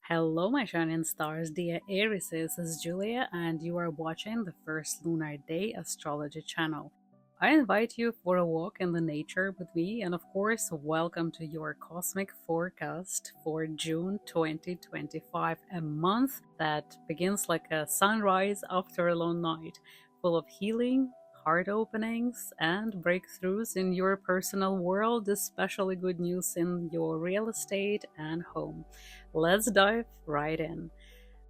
Hello, my shining stars, dear Aries. This is Julia, and you are watching the first lunar day astrology channel. I invite you for a walk in the nature with me, and of course, welcome to your cosmic forecast for June 2025, a month that begins like a sunrise after a long night, full of healing, heart openings, and breakthroughs in your personal world, especially good news in your real estate and home. Let's dive right in.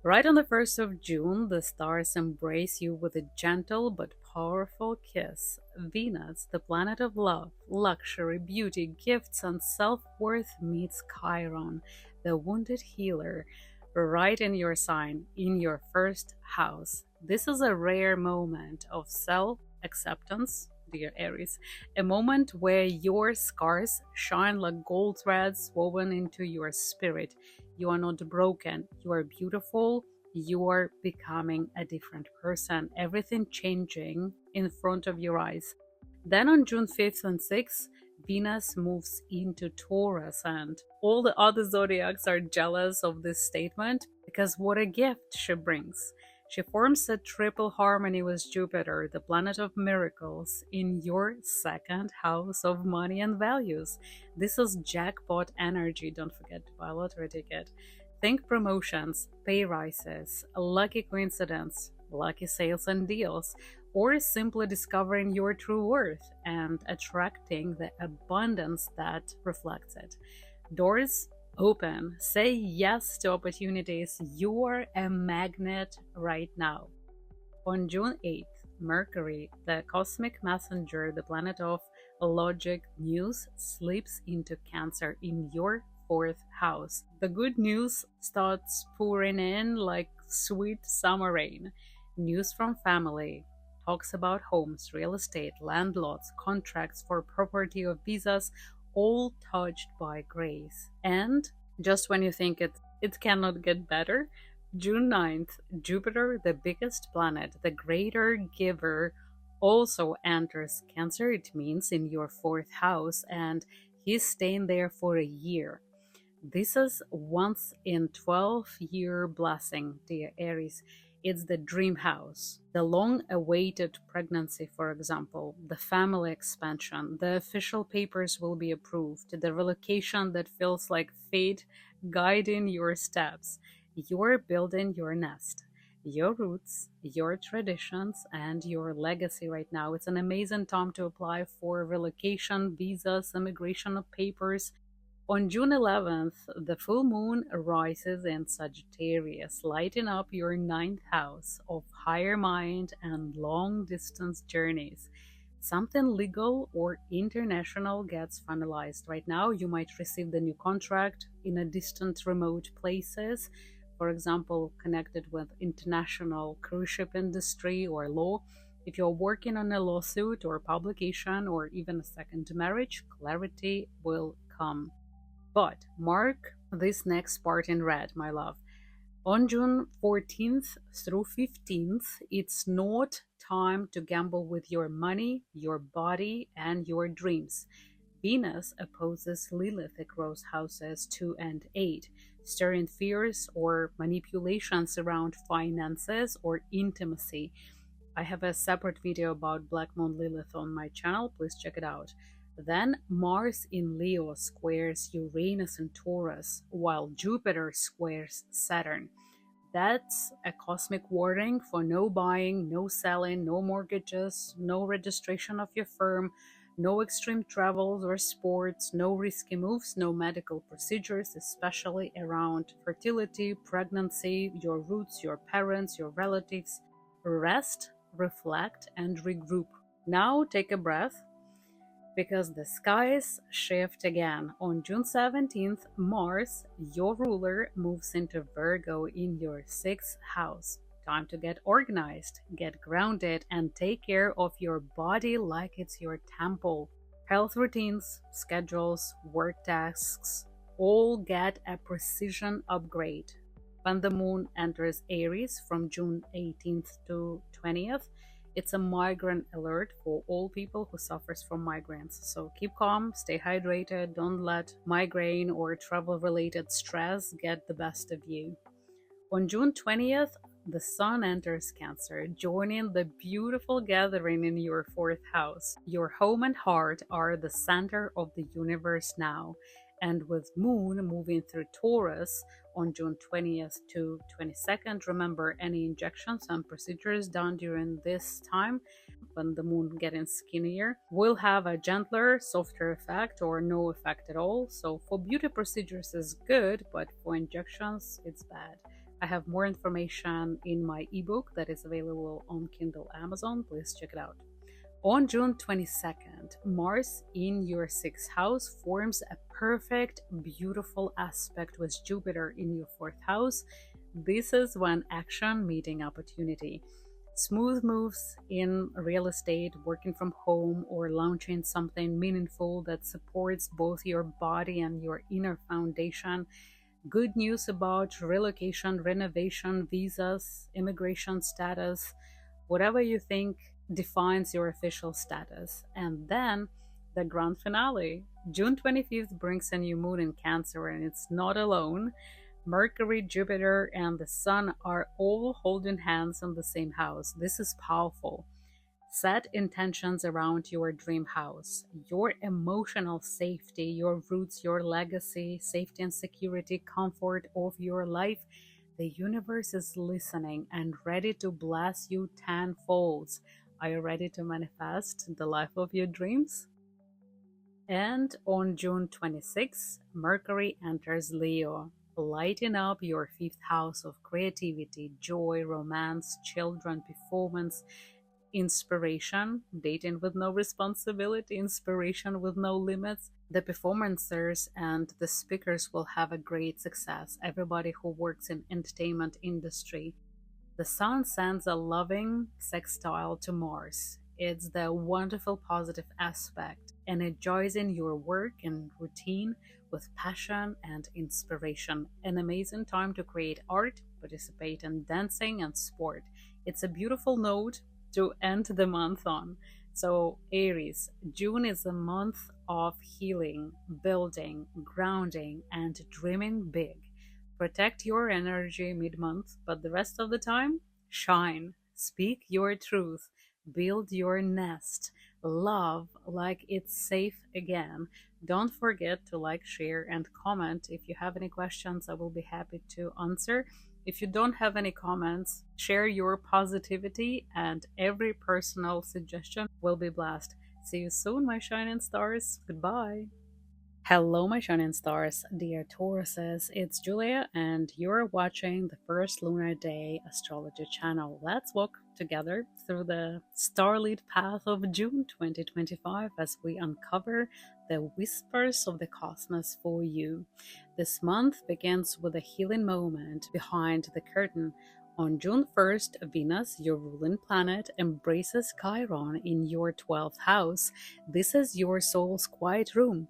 Right on the 1st of June, the stars embrace you with a gentle but powerful kiss. Venus, the planet of love, luxury, beauty, gifts, and self worth, meets Chiron, the wounded healer, right in your sign, in your first house. This is a rare moment of self acceptance, dear Aries, a moment where your scars shine like gold threads woven into your spirit. You are not broken, you are beautiful, you are becoming a different person, everything changing in front of your eyes. Then on June 5th and 6th, Venus moves into Taurus, and all the other zodiacs are jealous of this statement because what a gift she brings. She forms a triple harmony with Jupiter, the planet of miracles, in your second house of money and values. This is jackpot energy. Don't forget to buy a lottery ticket. Think promotions, pay rises, lucky coincidence, lucky sales and deals, or simply discovering your true worth and attracting the abundance that reflects it. Doors open. Say yes to opportunities. You are a magnet right now. On June 8th, Mercury, the cosmic messenger, the planet of logic, news, slips into Cancer in your fourth house. The good news starts pouring in like sweet summer rain. News from family, talks about homes, real estate, land lots, contracts for property or visas, all touched by grace. And just when you think it cannot get better, June 9th, Jupiter, the biggest planet, the greater giver, also enters Cancer. It means in your fourth house, and he's staying there for a year. This is once in 12-year blessing, dear Aries. It's the dream house, the long-awaited pregnancy, for example, the family expansion, the official papers will be approved, the relocation that feels like fate guiding your steps. You're building your nest, your roots, your traditions, and your legacy right now. It's an amazing time to apply for relocation, visas, immigration papers. On June 11th, the full moon rises in Sagittarius, lighting up your ninth house of higher mind and long distance journeys. Something legal or international gets finalized right now. You might receive the new contract in a distant, remote places, for example, connected with international cruise ship industry or law. If you're working on a lawsuit or publication or even a second marriage, clarity will come. But mark this next part in red, my love. On June 14th through 15th, it's not time to gamble with your money, your body, and your dreams. Venus opposes Lilith across houses 2 and 8, stirring fears or manipulations around finances or intimacy. I have a separate video about Black Moon Lilith on my channel, please check it out. Then Mars in Leo squares Uranus in Taurus, while Jupiter squares Saturn. That's a cosmic warning for no buying, no selling, no mortgages, no registration of your firm, no extreme travels or sports, no risky moves, no medical procedures, especially around fertility, pregnancy, your roots, your parents, your relatives. Rest, reflect, and regroup. Now take a breath because the skies shift again. On June 17th, Mars, your ruler, moves into Virgo in your sixth house. Time to get organized, get grounded, and take care of your body like it's your temple. Health routines, schedules, work tasks all get a precision upgrade. When the moon enters Aries from June 18th to 20th, It's a migraine alert for all people who suffers from migraines. So keep calm, stay hydrated, don't let migraine or travel-related stress get the best of you. On June 20th, the Sun enters Cancer, joining the beautiful gathering in your fourth house. Your home and heart are the center of the universe now, and with Moon moving through Taurus on June 20th to 22nd, remember any injections and procedures done during this time when the moon getting skinnier will have a gentler, softer effect or no effect at all. So for beauty procedures is good, but for injections it's bad. I have more information in my ebook that is available on Kindle Amazon. Please check it out. On June 22nd, Mars in your sixth house forms a perfect, beautiful aspect with Jupiter in your fourth house. This is when action meeting opportunity. Smooth moves in real estate, working from home, or launching something meaningful that supports both your body and your inner foundation. Good news about relocation, renovation, visas, immigration status, whatever you think defines your official status. And then the grand finale. June 25th brings a new moon in Cancer, and it's not alone. Mercury, Jupiter, and the Sun are all holding hands in the same house. This is powerful. Set intentions around your dream house, your emotional safety, your roots, your legacy, safety and security, comfort of your life. The universe is listening and ready to bless you tenfold. Are you ready to manifest the life of your dreams? And on June 26, Mercury enters Leo, lighting up your fifth house of creativity, joy, romance, children, performance, inspiration, dating with no responsibility, inspiration with no limits. The performers and the speakers will have a great success. Everybody who works in entertainment industry. The Sun sends a loving sextile to Mars. It's the wonderful positive aspect, energizing your work and routine with passion and inspiration. An amazing time to create art, participate in dancing and sport. It's a beautiful note to end the month on. So Aries, June is a month of healing, building, grounding, and dreaming big. Protect your energy mid-month, but the rest of the time, shine, speak your truth, build your nest, love like it's safe again. Don't forget to like, share, and comment. If you have any questions, I will be happy to answer. If you don't have any comments, share your positivity, and every personal suggestion will be blessed. See you soon, my shining stars. Goodbye. Hello, my shining stars, dear Tauruses. It's Julia, and you're watching the first lunar day astrology channel. Let's walk together through the starlit path of June 2025 as we uncover the whispers of the cosmos for you. This month begins with a healing moment behind the curtain. On June 1st, Venus, your ruling planet, embraces Chiron in your 12th house. This is your soul's quiet room.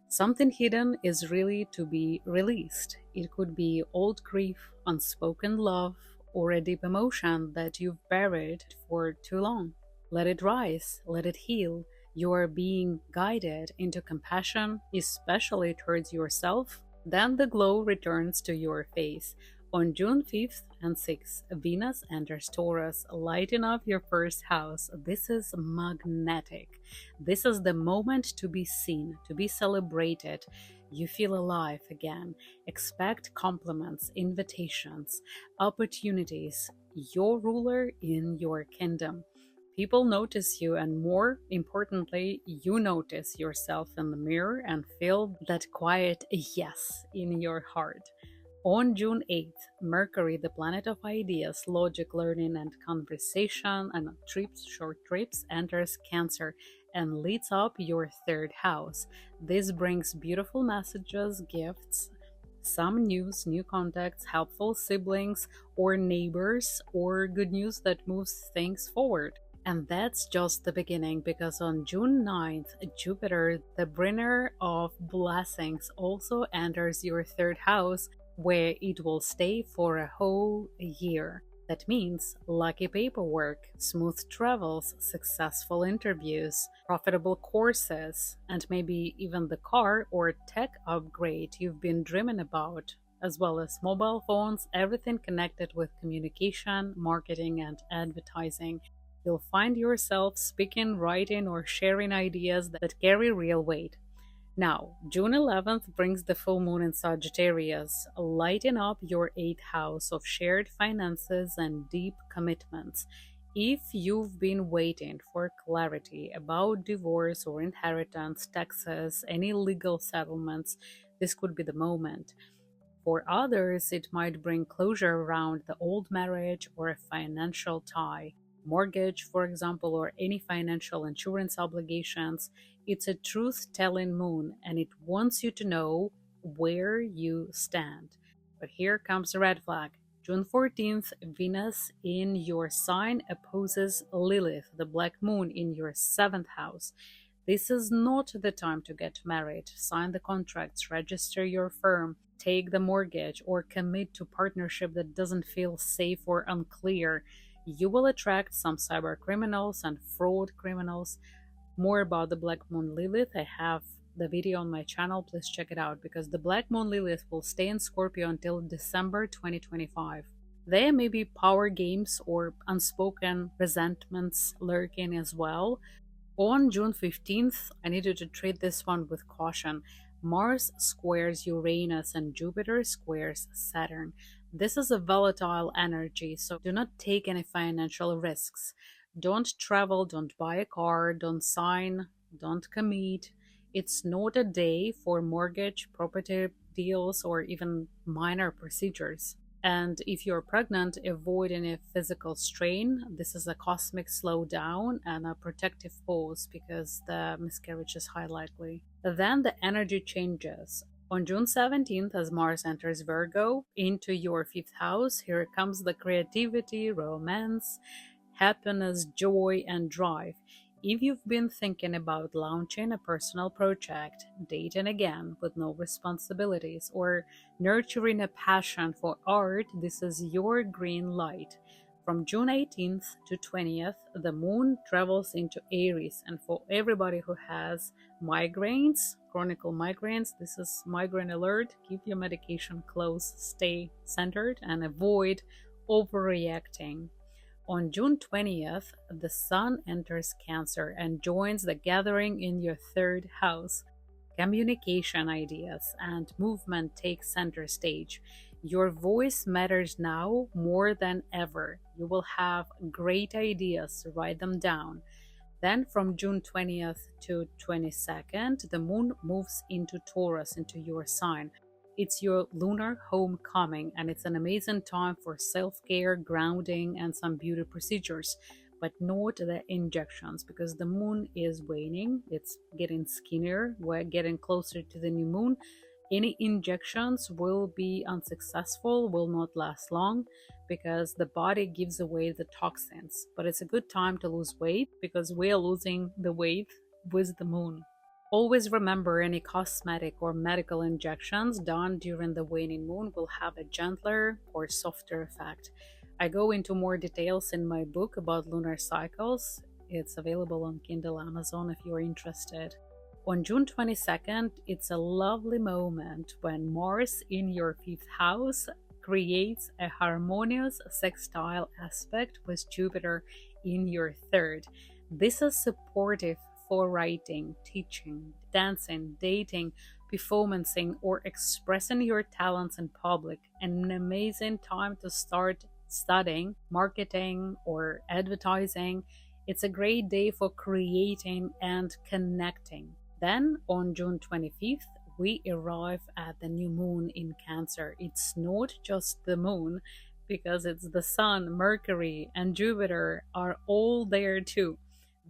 Something hidden is really to be released. It could be old grief, unspoken love, or a deep emotion that you've buried for too long. Let it rise, let it heal. You are being guided into compassion, especially towards yourself. Then the glow returns to your face. On June 5th and 6th, Venus enters Taurus, lighting up your first house. This is magnetic. This is the moment to be seen, to be celebrated. You feel alive again. Expect compliments, invitations, opportunities. Your ruler in your kingdom. People notice you, and more importantly, you notice yourself in the mirror and feel that quiet yes in your heart. On June 8th, Mercury, the planet of ideas, logic, learning, and conversation, and short trips, enters Cancer and leads up your third house. This brings beautiful messages, gifts, some news, new contacts, helpful siblings or neighbors, or good news that moves things forward. And that's just the beginning, because on June 9th, Jupiter, the bringer of blessings, also enters your third house, where it will stay for a whole year. That means lucky paperwork, smooth travels, successful interviews, profitable courses, and maybe even the car or tech upgrade you've been dreaming about, as well as mobile phones, everything connected with communication, marketing, and advertising. You'll find yourself speaking, writing, or sharing ideas that carry real weight. Now, June 11th brings the full moon in Sagittarius, lighting up your 8th house of shared finances and deep commitments. If you've been waiting for clarity about divorce or inheritance, taxes, any legal settlements, this could be the moment. For others, it might bring closure around the old marriage or a financial tie, mortgage, for example, or any financial insurance obligations. It's a truth telling moon and it wants you to know where you stand. But here comes the red flag. June 14th, Venus in your sign opposes Lilith, the black moon, in your 7th house. This is not the time to get married, sign the contracts, register your firm, take the mortgage, or commit to partnership that doesn't feel safe or unclear. You will attract some cyber criminals and fraud criminals. More about the Black Moon Lilith, I have the video on my channel. Please check it out because the Black Moon Lilith will stay in Scorpio until December 2025. There may be power games or unspoken resentments lurking as well. On June 15th, I needed to treat this one with caution. Mars squares Uranus and Jupiter squares Saturn. This is a volatile energy, so do not take any financial risks. Don't travel, don't buy a car, don't sign, don't commit. It's not a day for mortgage, property deals, or even minor procedures. And if you're pregnant, avoid any physical strain. This is a cosmic slowdown and a protective pause because the miscarriage is high likely. Then the energy changes. On June 17th, as Mars enters Virgo into your 5th house, here comes the creativity, romance, happiness, joy, and drive. If you've been thinking about launching a personal project, dating again with no responsibilities, or nurturing a passion for art, this is your green light. From June 18th to 20th, the moon travels into Aries, and for everybody who has migraines, chronic migraines, this is migraine alert. Keep your medication close, stay centered, and avoid overreacting. On June 20th, the Sun enters Cancer and joins the gathering in your 3rd house. Communication ideas and movement take center stage. Your voice matters now more than ever. You will have great ideas, write them down. Then from June 20th to 22nd, the moon moves into Taurus, into your sign. It's your lunar homecoming, and it's an amazing time for self-care, grounding, and some beauty procedures, but not the injections because the moon is waning. It's getting skinnier. We're getting closer to the new moon. Any injections will be unsuccessful, will not last long because the body gives away the toxins. But it's a good time to lose weight because we are losing the weight with the moon. Always remember any cosmetic or medical injections done during the waning moon will have a gentler or softer effect. I go into more details in my book about lunar cycles. It's available on Kindle, Amazon if you're interested. On June 22nd, it's a lovely moment when Mars in your 5th house creates a harmonious sextile aspect with Jupiter in your 3rd. This is supportive for writing, teaching, dancing, dating, performancing, or expressing your talents in public. An amazing time to start studying, marketing, or advertising. It's a great day for creating and connecting. Then on June 25th, we arrive at the new moon in Cancer. It's not just the moon because it's the Sun, Mercury, and Jupiter are all there too.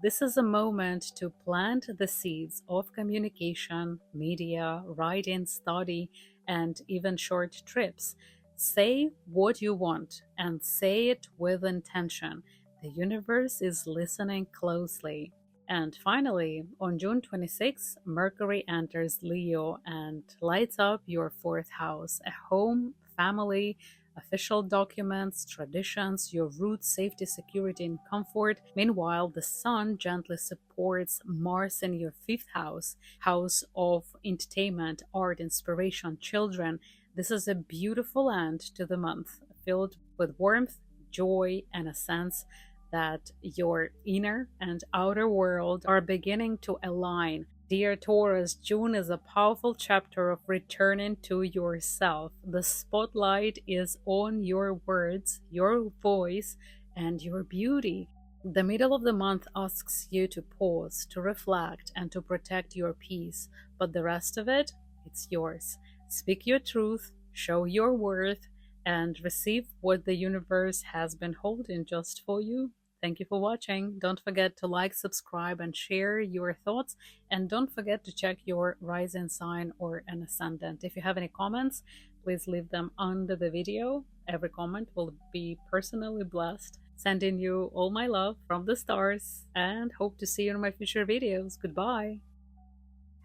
This is a moment to plant the seeds of communication, media, writing, study, and even short trips. Say what you want and say it with intention. The universe is listening closely. And finally, on June 26, Mercury enters Leo and lights up your 4th house, a home, family, official documents, traditions, your roots, safety, security, and comfort. Meanwhile, the Sun gently supports Mars in your fifth house, house of entertainment, art, inspiration, children. This is a beautiful end to the month, filled with warmth, joy, and a sense that your inner and outer world are beginning to align. Dear Taurus, June is a powerful chapter of returning to yourself. The spotlight is on your words, your voice, and your beauty. The middle of the month asks you to pause, to reflect, and to protect your peace, but the rest of it, it's yours. Speak your truth, show your worth, and receive what the universe has been holding just for you. Thank you for watching. Don't forget to like, subscribe, and share your thoughts. And don't forget to check your rising sign or an ascendant. If you have any comments, please leave them under the video. Every comment will be personally blessed. Sending you all my love from the stars and hope to see you in my future videos. Goodbye.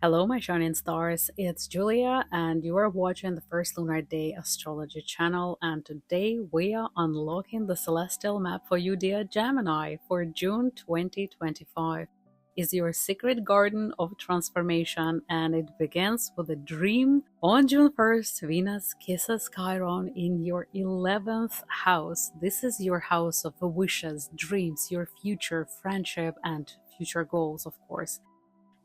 Hello, my shining stars. It's Julia, and you are watching the First Lunar Day Astrology channel. And today we are unlocking the celestial map for you, dear Gemini, for June 2025. Is your secret garden of transformation, and it begins with a dream. On June 1st, Venus kisses Chiron in your 11th house. This is your house of wishes, dreams, your future, friendship, and future goals, of course.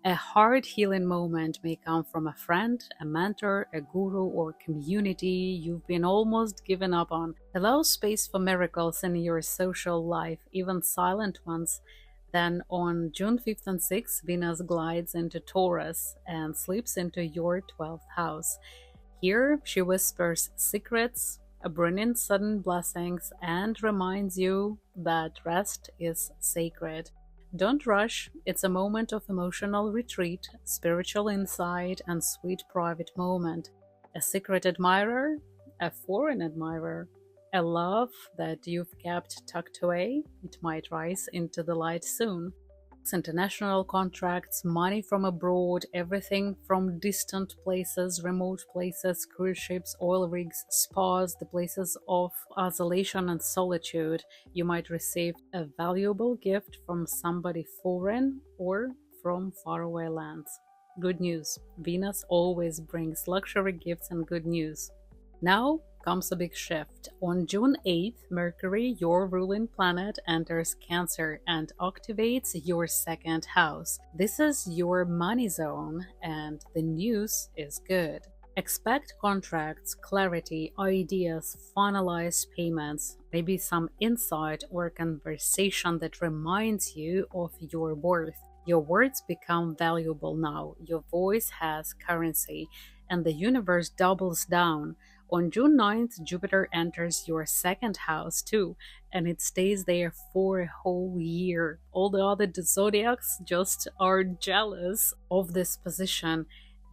A heart healing moment may come from a friend, a mentor, a guru, or community you've been almost given up on. Allow space for miracles in your social life, even silent ones. Then on June 5th and 6th, Venus glides into Taurus and sleeps into your 12th house. Here, she whispers secrets, bringing sudden blessings, and reminds you that rest is sacred. Don't rush, it's a moment of emotional retreat, spiritual insight, and sweet private moment. A secret admirer, a foreign admirer, a love that you've kept tucked away, it might rise into the light soon. International contracts, money from abroad, everything from distant places, remote places, cruise ships, oil rigs, spas, the places of isolation and solitude. You might receive a valuable gift from somebody foreign or from faraway lands. Good news. Venus always brings luxury gifts and good news. Now comes a big shift. On June 8th, Mercury, your ruling planet, enters Cancer and activates your second house. This is your money zone, and the news is good. Expect contracts, clarity, ideas, finalized payments, maybe some insight or conversation that reminds you of your worth. Your words become valuable now. Your voice has currency, and the universe doubles down. On June 9th, Jupiter enters your second house too, and it stays there for a whole year. All the other zodiacs just are jealous of this position.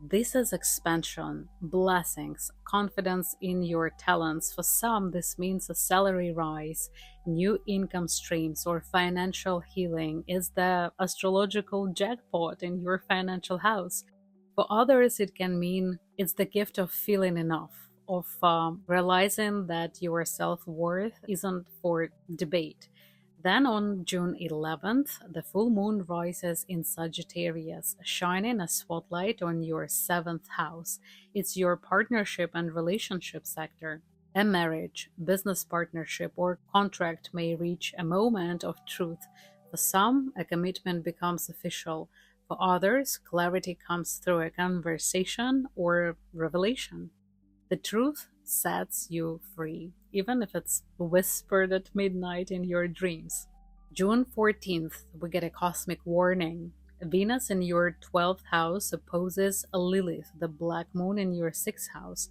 This is expansion, blessings, confidence in your talents. For some, this means a salary rise, new income streams, or financial healing is the astrological jackpot in your financial house. For others, it can mean it's the gift of feeling enough, of realizing that your self-worth isn't for debate. Then on June 11th, the full moon rises in Sagittarius, shining a spotlight on your 7th house. It's your partnership and relationship sector. A marriage, business partnership, or contract may reach a moment of truth. For some, a commitment becomes official. For others, clarity comes through a conversation or revelation. The truth sets you free, even if it's whispered at midnight in your dreams. June 14th, we get a cosmic warning. Venus in your 12th house opposes Lilith, the black moon in your 6th house.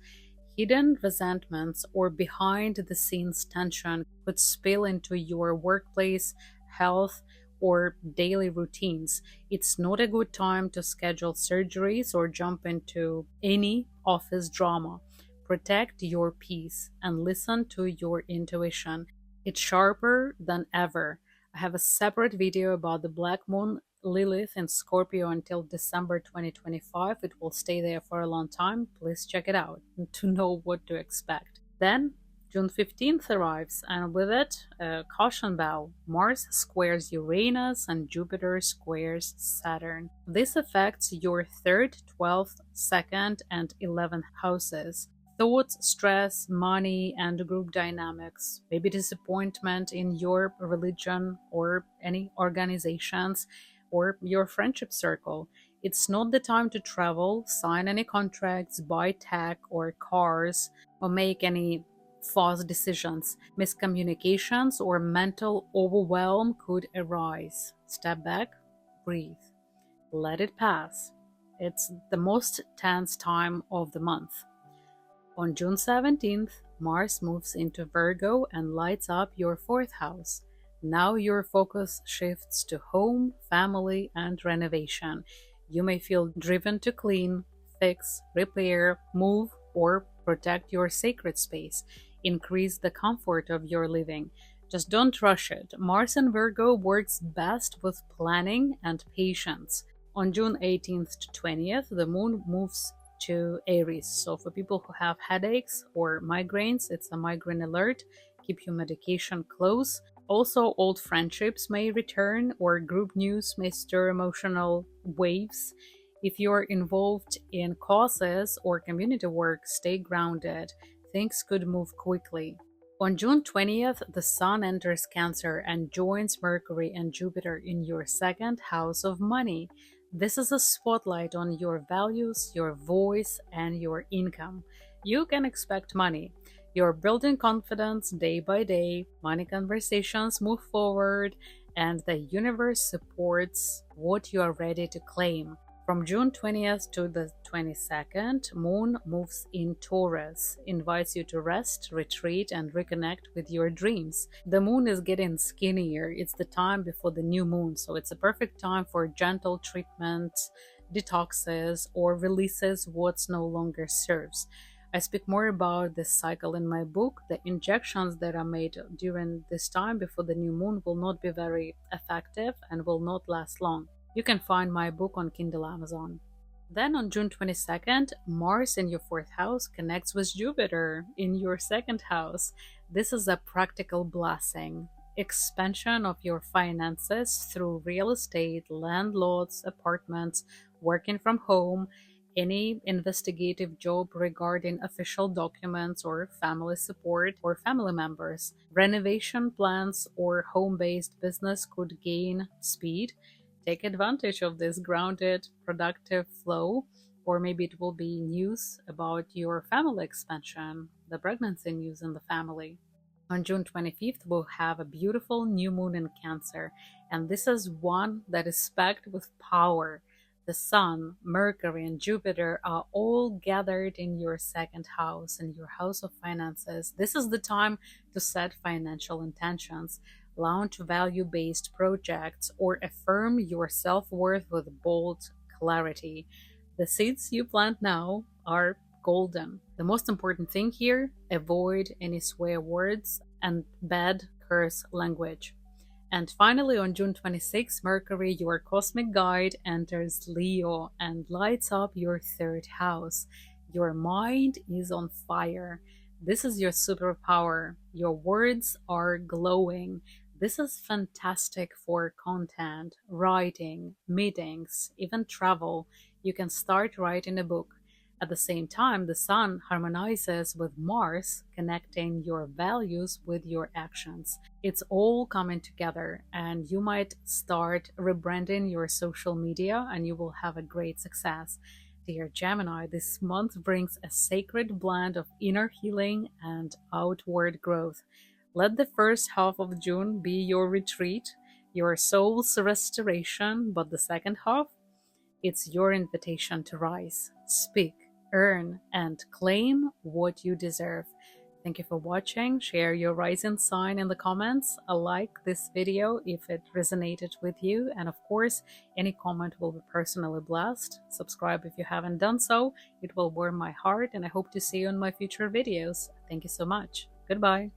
Hidden resentments or behind-the-scenes tension could spill into your workplace, health, or daily routines. It's not a good time to schedule surgeries or jump into any office drama. Protect your peace and listen to your intuition. It's sharper than ever. I have a separate video about the Black Moon Lilith in Scorpio until December 2025. It will stay there for a long time. Please check it out to know what to expect. Then June 15th arrives, and with it, a caution bell. Mars squares Uranus and Jupiter squares Saturn. This affects your 3rd, 12th, 2nd, and 11th houses. Thoughts, stress, money, and group dynamics. Maybe disappointment in your religion or any organizations or your friendship circle. It's not the time to travel, sign any contracts, buy tech or cars, or make any false decisions. Miscommunications or mental overwhelm could arise. Step back, breathe, let it pass. It's the most tense time of the month. On June 17th, Mars moves into Virgo and lights up your 4th house. Now your focus shifts to home, family, and renovation. You may feel driven to clean, fix, repair, move, or protect your sacred space. Increase the comfort of your living. Just don't rush it. Mars in Virgo works best with planning and patience. On June 18th to 20th, the moon moves to Aries. So for people who have headaches or migraines, it's a migraine alert. Keep your medication close. Also, old friendships may return or group news may stir emotional waves. If you're involved in causes or community work, stay grounded. Things could move quickly. On June 20th, the Sun enters Cancer and joins Mercury and Jupiter in your 2nd house of money. This is a spotlight on your values, your voice, and your income. You can expect money. You're building confidence day by day, money conversations move forward, and the universe supports what you are ready to claim. From June 20th to the 22nd, Moon moves in Taurus, invites you to rest, retreat, and reconnect with your dreams. The Moon is getting skinnier. It's the time before the new moon, so it's a perfect time for gentle treatments, detoxes, or releases what no longer serves. I speak more about this cycle in my book. The injections that are made during this time before the new moon will not be very effective and will not last long. You can find my book on Kindle Amazon. Then on June 22nd, Mars in your 4th house connects with Jupiter in your 2nd house. This is a practical blessing. Expansion of your finances through real estate, land lots, apartments, working from home, any investigative job regarding official documents or family support or family members. Renovation plans or home-based business could gain speed. Take advantage of this grounded, productive flow, or maybe it will be news about your family expansion, the pregnancy news in the family. On June 25th, we'll have a beautiful new moon in Cancer, and this is one that is packed with power. The Sun, Mercury, and Jupiter are all gathered in your 2nd house, in your house of finances. This is the time to set financial intentions, launch value-based projects, or affirm your self-worth with bold clarity. The seeds you plant now are golden. The most important thing here, avoid any swear words and bad curse language. And finally, on June 26, Mercury, your cosmic guide, enters Leo and lights up your 3rd house. Your mind is on fire. This is your superpower. Your words are glowing. This is fantastic for content, writing, meetings, even travel. You can start writing a book. At the same time, the Sun harmonizes with Mars, connecting your values with your actions. It's all coming together, and you might start rebranding your social media and you will have a great success. Dear Gemini, this month brings a sacred blend of inner healing and outward growth. Let the first half of June be your retreat, your soul's restoration, but the second half, it's your invitation to rise, speak, earn, and claim what you deserve. Thank you for watching. Share your rising sign in the comments. Like this video if it resonated with you. And of course, any comment will be personally blessed. Subscribe if you haven't done so. It will warm my heart, and I hope to see you in my future videos. Thank you so much. Goodbye.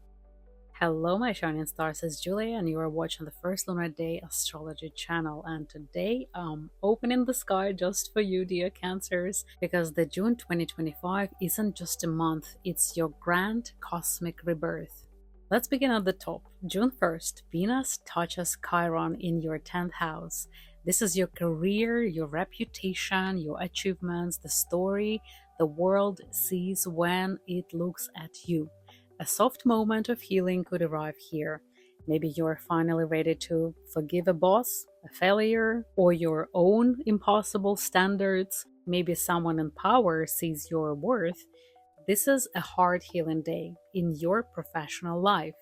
Hello, my shining stars. It's Julia, and you are watching the first lunar day astrology channel. And today, I'm opening the sky just for you, dear Cancers, because the June 2025 isn't just a month, it's your grand cosmic rebirth. Let's begin at the top. June 1st, Venus touches Chiron in your 10th house. This is your career, your reputation, your achievements, the story the world sees when it looks at you. A soft moment of healing could arrive here. Maybe you're finally ready to forgive a boss, a failure, or your own impossible standards. Maybe someone in power sees your worth. This is a heart healing day in your professional life,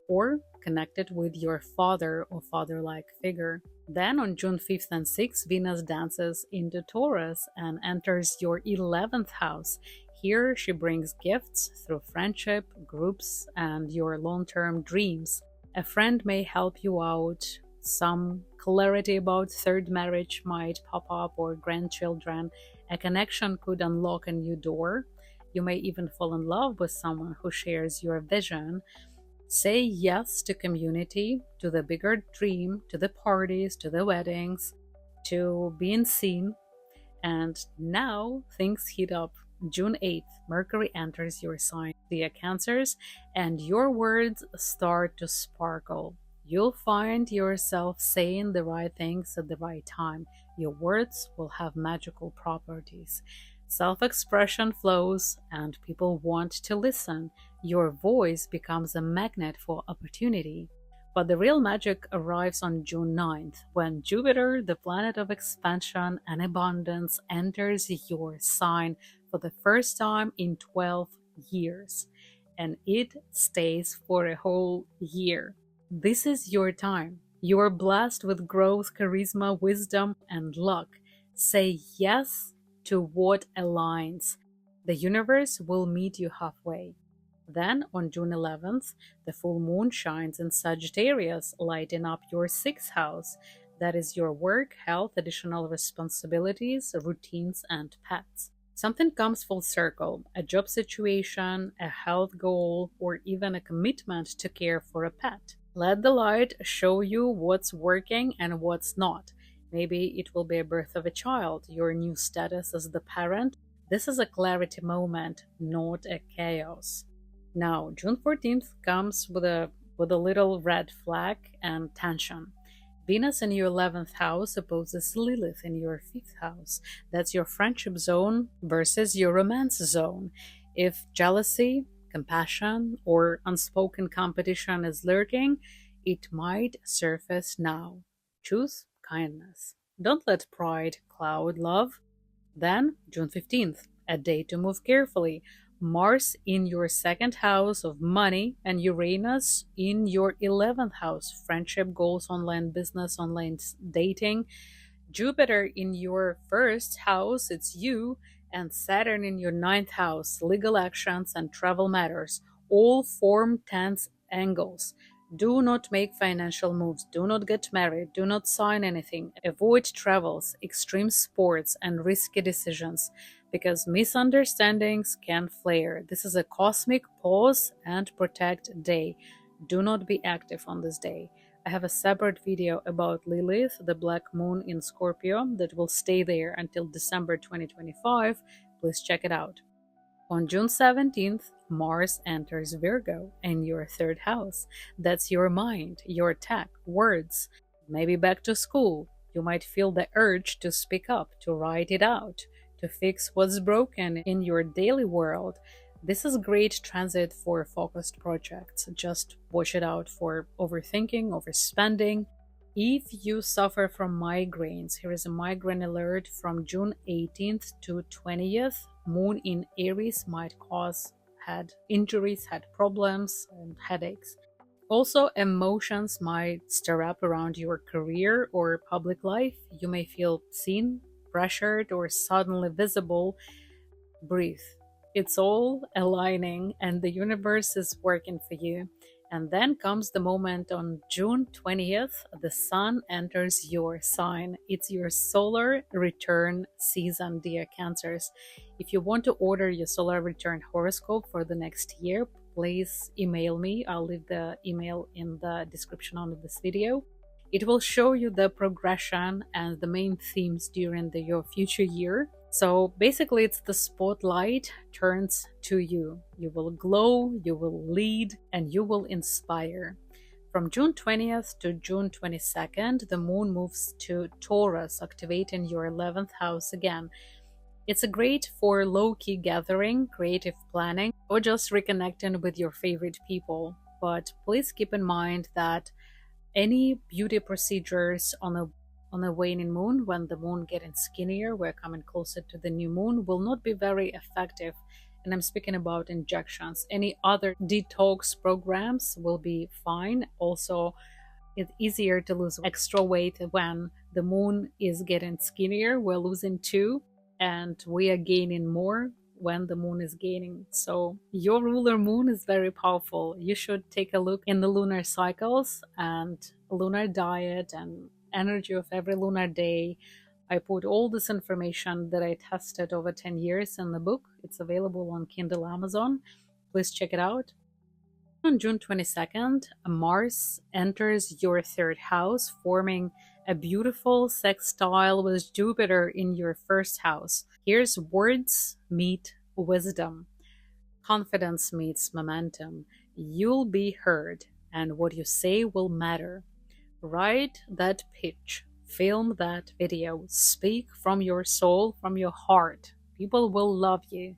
or connected with your father or father-like figure. Then on June 5th and 6th, Venus dances into Taurus and enters your 11th house. Here she brings gifts through friendship, groups, and your long-term dreams. A friend may help you out. Some clarity about third marriage might pop up, or grandchildren. A connection could unlock a new door. You may even fall in love with someone who shares your vision. Say yes to community, to the bigger dream, to the parties, to the weddings, to being seen. And now things heat up. June 8th, Mercury enters your sign, dear Cancers, and your words start to sparkle. You'll find yourself saying the right things at the right time. Your words will have magical properties. Self-expression flows, and people want to listen. Your voice becomes a magnet for opportunity. But the real magic arrives on June 9th, when Jupiter, the planet of expansion and abundance, enters your sign for the first time in 12 years. And it stays for a whole year. This is your time. You are blessed with growth, charisma, wisdom, and luck. Say yes to what aligns. The universe will meet you halfway. Then, on June 11th, the full moon shines in Sagittarius, lighting up your 6th house. That is your work, health, additional responsibilities, routines, and pets. Something comes full circle, a job situation, a health goal, or even a commitment to care for a pet. Let the light show you what's working and what's not. Maybe it will be a birth of a child, your new status as the parent. This is a clarity moment, not a chaos. Now, June 14th comes with a little red flag and tension. Venus in your 11th house opposes Lilith in your 5th house. That's your friendship zone versus your romance zone. If jealousy, compassion, or unspoken competition is lurking, it might surface now. Choose kindness. Don't let pride cloud love. Then, June 15th, a day to move carefully. Mars in your 2nd house of money and Uranus in your 11th house, friendship, goals, online business, online dating. Jupiter in your 1st house, it's you, and Saturn in your 9th house, legal actions and travel matters, all form tense angles. Do not make financial moves, do not get married, do not sign anything, avoid travels, extreme sports, and risky decisions, because misunderstandings can flare. This is a cosmic pause and protect day. Do not be active on this day. I have a separate video about Lilith, the black moon in Scorpio, that will stay there until December 2025. Please check it out. On June 17th, Mars enters Virgo in your 3rd house. That's your mind, your tech, words, maybe back to school. You might feel the urge to speak up, to write it out, to fix what's broken in your daily world. This is great transit for focused projects. Just watch it out for overthinking, overspending. If you suffer from migraines, here is a migraine alert from June 18th to 20th. Moon in Aries might cause head injuries, head problems, and headaches. Also, emotions might stir up around your career or public life. You may feel seen, pressured, or suddenly visible. Breathe. It's all aligning, and the universe is working for you. And then comes the moment on June 20th, the sun enters your sign. It's your solar return season, dear Cancers. If you want to order your solar return horoscope for the next year, please email me. I'll leave the email in the description of this video. It will show you the progression and the main themes during your future year. So basically, it's the spotlight turns to you. You will glow, you will lead, and you will inspire. From June 20th to June 22nd, the moon moves to Taurus, activating your 11th house again. It's a great for low-key gathering, creative planning, or just reconnecting with your favorite people. But please keep in mind that any beauty procedures on a waning moon, when the moon getting skinnier, we're coming closer to the new moon, will not be very effective. And I'm speaking about injections. Any other detox programs will be fine. Also, it's easier to lose extra weight when the moon is getting skinnier. We're losing too, and we are gaining more when the moon is gaining. So your ruler moon is very powerful. You should take a look in the lunar cycles and lunar diet and energy of every lunar day. I put all this information that I tested over 10 years in the book. It's available on Kindle, Amazon. Please check it out. On June 22nd, Mars enters your third house, forming a beautiful sextile with Jupiter in your first house. Here's words meet wisdom. Confidence meets momentum. You'll be heard, and what you say will matter. Write that pitch. Film that video. Speak from your soul, from your heart. People will love you.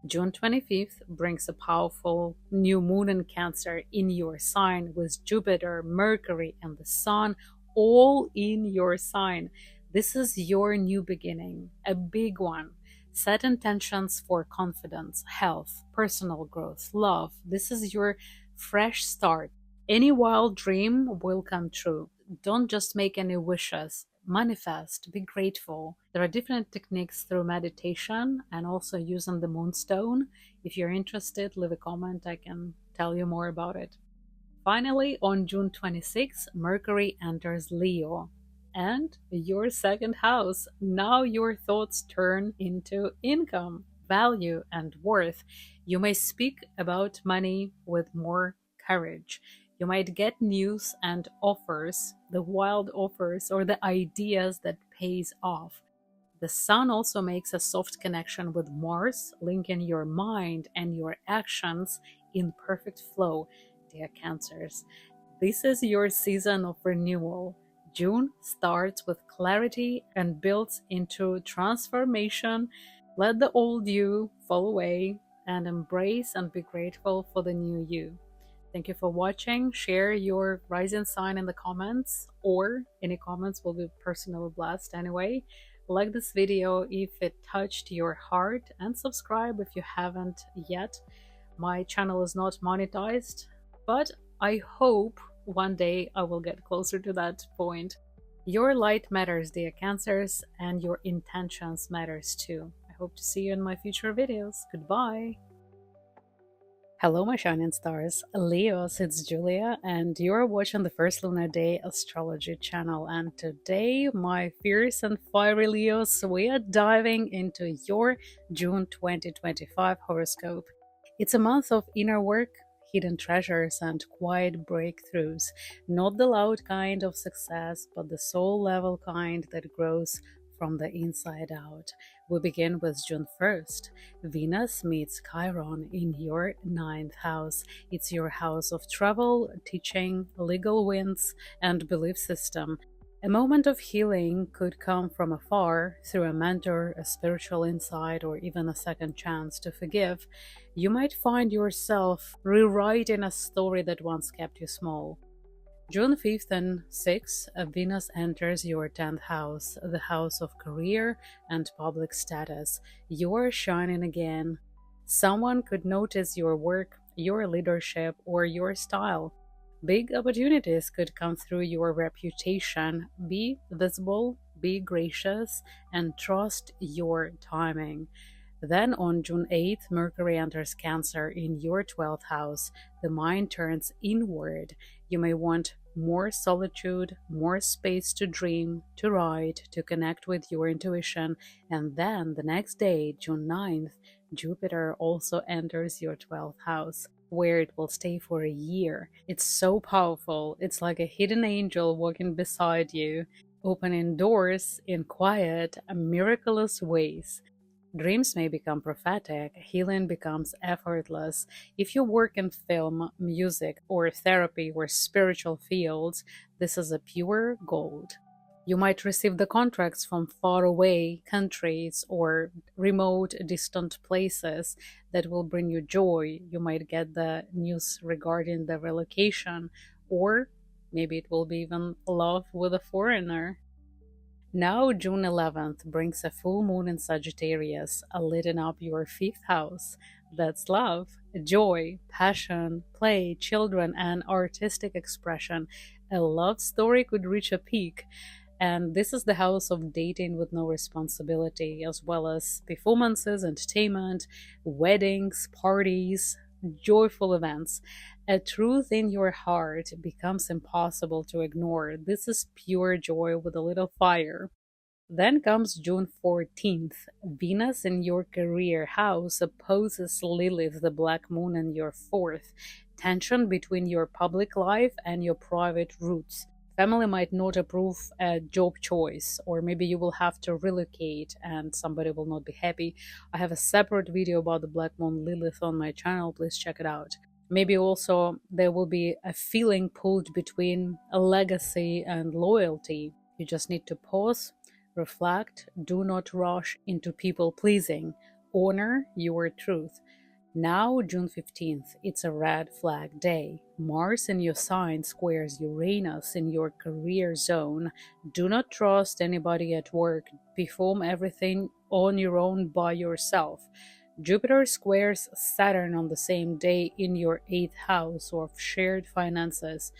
June 25th brings a powerful new moon in Cancer in your sign with Jupiter, Mercury, and the Sun all in your sign. This is your new beginning, a big one. Set intentions for confidence, health, personal growth, love. This is your fresh start. Any wild dream will come true. Don't just make any wishes. Manifest, be grateful. There are different techniques through meditation and also using the moonstone. If you're interested, leave a comment. I can tell you more about it. Finally, on June 26th, Mercury enters Leo and your second house. Now your thoughts turn into income, value, and worth. You may speak about money with more courage. You might get news and offers, the wild offers or the ideas that pays off. The Sun also makes a soft connection with Mars, linking your mind and your actions in perfect flow, dear Cancers. This is your season of renewal. June starts with clarity and builds into transformation. Let the old you fall away and embrace and be grateful for the new you. Thank you for watching. Share your rising sign in the comments, or any comments will be personally blessed anyway. Like this video if it touched your heart, and subscribe if you haven't yet. My channel is not monetized, but I hope one day I will get closer to that point. Your light matters, dear Cancers, and your intentions matters too. I hope to see you in my future videos. Goodbye. Hello my shining stars, Leos, it's Julia and you're watching the First Lunar Day Astrology channel, and today my fierce and fiery Leos, we are diving into your June 2025 horoscope. It's a month of inner work, hidden treasures and quiet breakthroughs, not the loud kind of success but the soul level kind that grows from the inside out. We begin with June 1st. Venus meets Chiron in your 9th house. It's your house of travel, teaching, legal wins, and belief system. A moment of healing could come from afar, through a mentor, a spiritual insight, or even a second chance to forgive. You might find yourself rewriting a story that once kept you small. June 5th and 6th, Venus enters your 10th house, the house of career and public status. You are shining again. Someone could notice your work, your leadership, or your style. Big opportunities could come through your reputation. Be visible, be gracious, and trust your timing. Then on June 8th, Mercury enters Cancer in your 12th house. The mind turns inward. You may want more solitude, more space to dream, to write, to connect with your intuition. And then the next day, June 9th, Jupiter also enters your 12th house. where it will stay for a year. It's so powerful. It's like a hidden angel walking beside you, opening doors in quiet, miraculous ways. Dreams may become prophetic, healing becomes effortless. If you work in film, music, or therapy or spiritual fields, this is a pure gold. You might receive the contracts from faraway countries or remote, distant places that will bring you joy. You might get the news regarding the relocation, or maybe it will be even love with a foreigner. Now, June 11th brings a full moon in Sagittarius, lighting up your fifth house. That's love, joy, passion, play, children, and artistic expression. A love story could reach a peak. And this is the house of dating with no responsibility, as well as performances, entertainment, weddings, parties, joyful events. A truth in your heart becomes impossible to ignore. This is pure joy with a little fire. Then comes June 14th. Venus in your career house opposes Lilith, the black moon, in your fourth. Tension between your public life and your private roots. Family might not approve a job choice, or maybe you will have to relocate and somebody will not be happy. I have a separate video about the black moon Lilith on my channel. Please check it out. Maybe also there will be a feeling pulled between a legacy and loyalty. You just need to pause, reflect, do not rush into people pleasing, honor your truth. Now, June 15th, it's a red flag day. Mars in your sign squares Uranus in your career zone. Do not trust anybody at work. Perform everything on your own by yourself. Jupiter squares Saturn on the same day in your 8th house of shared finances.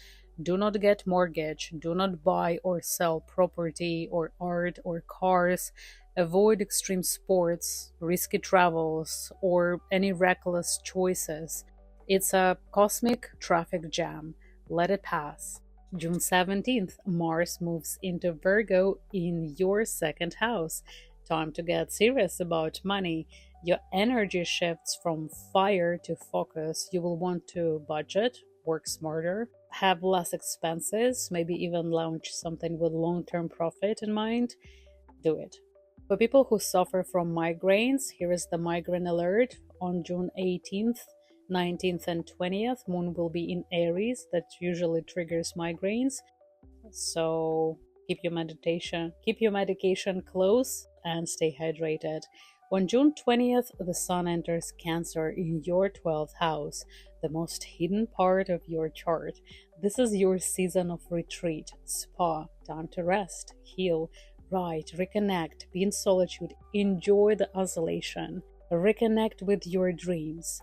Do not get mortgage. Do not buy or sell property or art or cars. Avoid extreme sports, risky travels, or any reckless choices. It's a cosmic traffic jam. Let it pass. June 17th, Mars moves into Virgo in your 2nd house. Time to get serious about money. Your energy shifts from fire to focus. You will want to budget, work smarter, have less expenses, maybe even launch something with long-term profit in mind. Do it. For people who suffer from migraines, here is the migraine alert. On June 18th, 19th, and 20th, Moon will be in Aries. That usually triggers migraines. So keep your medication close and stay hydrated. On June 20th, the Sun enters Cancer in your 12th house, the most hidden part of your chart. This is your season of retreat, spa, time to rest, heal, write, reconnect, be in solitude, enjoy the isolation, reconnect with your dreams.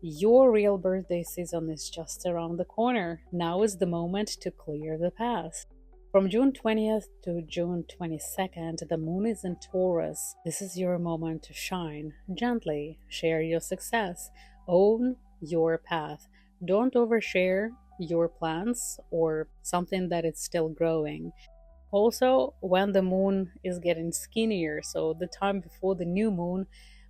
Your real birthday season is just around the corner. Now is the moment to clear the past. From June 20th to June 22nd, the moon is in Taurus. This is your moment to shine. Gently share your success. Own your path. Don't overshare your plans or something that is still growing. Also, when the moon is getting skinnier, so the time before the new moon,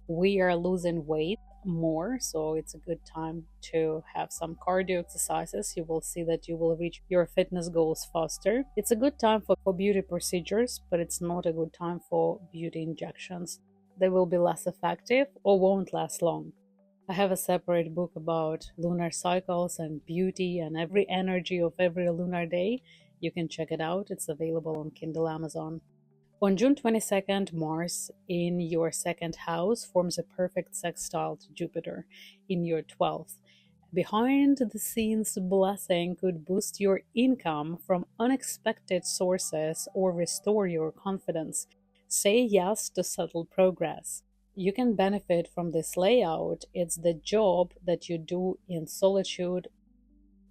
we are losing weight more, so it's a good time to have some cardio exercises. You will see that you will reach your fitness goals faster. It's a good time for beauty procedures, but it's not a good time for beauty injections. They will be less effective or won't last long. I have a separate book about lunar cycles and beauty and every energy of every lunar day. You can check it out. It's available on Kindle Amazon. On June 22nd, Mars in your 2nd house forms a perfect sextile to Jupiter in your 12th. Behind the scenes blessing could boost your income from unexpected sources or restore your confidence. Say yes to subtle progress. You can benefit from this layout. It's the job that you do in solitude,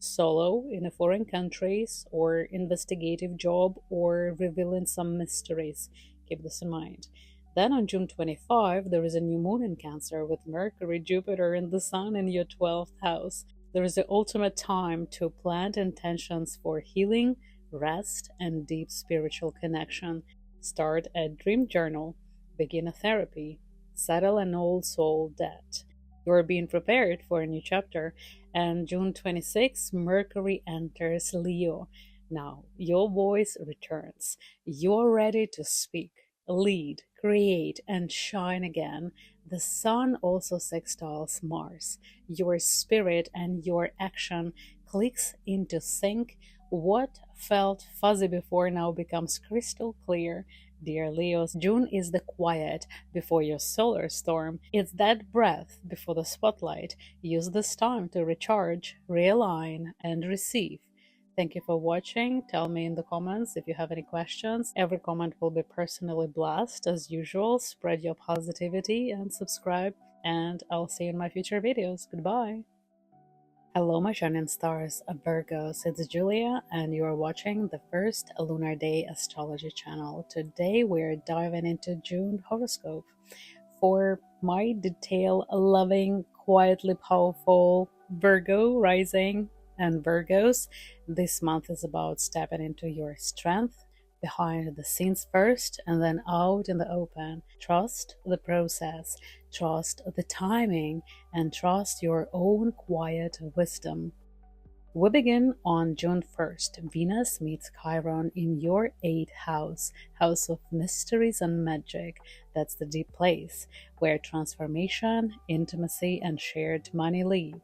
solo in a foreign countries, or investigative job, or revealing some mysteries. Keep this in mind. Then on June 25, there is a new moon in Cancer with Mercury, Jupiter, and the Sun in your 12th house. There is the ultimate time to plant intentions for healing, rest, and deep spiritual connection. Start a dream journal, begin a therapy, settle an old soul debt. You are being prepared for a new chapter. And June 26th, Mercury enters Leo. Now, your voice returns. You're ready to speak, lead, create, and shine again. The Sun also sextiles Mars. Your spirit and your action clicks into sync. What felt fuzzy before now becomes crystal clear. Dear Leos, June is the quiet before your solar storm. It's that breath before the spotlight. Use this time to recharge, realign, and receive. Thank you for watching. Tell me in the comments if you have any questions. Every comment will be personally blessed as usual. Spread your positivity and subscribe. And I'll see you in my future videos. Goodbye. Hello my shining stars, Virgos, it's Julia and you are watching the first Lunar Day Astrology channel. Today we're diving into June horoscope. For my detail-loving, quietly powerful Virgo rising and Virgos, this month is about stepping into your strength, behind the scenes first and then out in the open. Trust the process, trust the timing, and trust your own quiet wisdom. We begin on June 1st. Venus meets Chiron in your 8th house, house of mysteries and magic. That's the deep place where transformation, intimacy, and shared money live.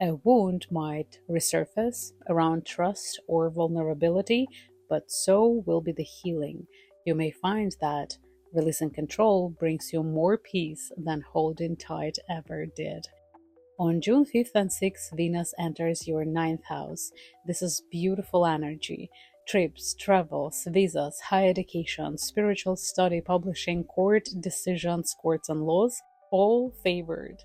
A wound might resurface around trust or vulnerability, but so will be the healing. You may find that releasing control brings you more peace than holding tight ever did. On June 5th and 6th, Venus enters your 9th house. This is beautiful energy. Trips, travels, visas, higher education, spiritual study, publishing, court decisions, courts and laws, all favored.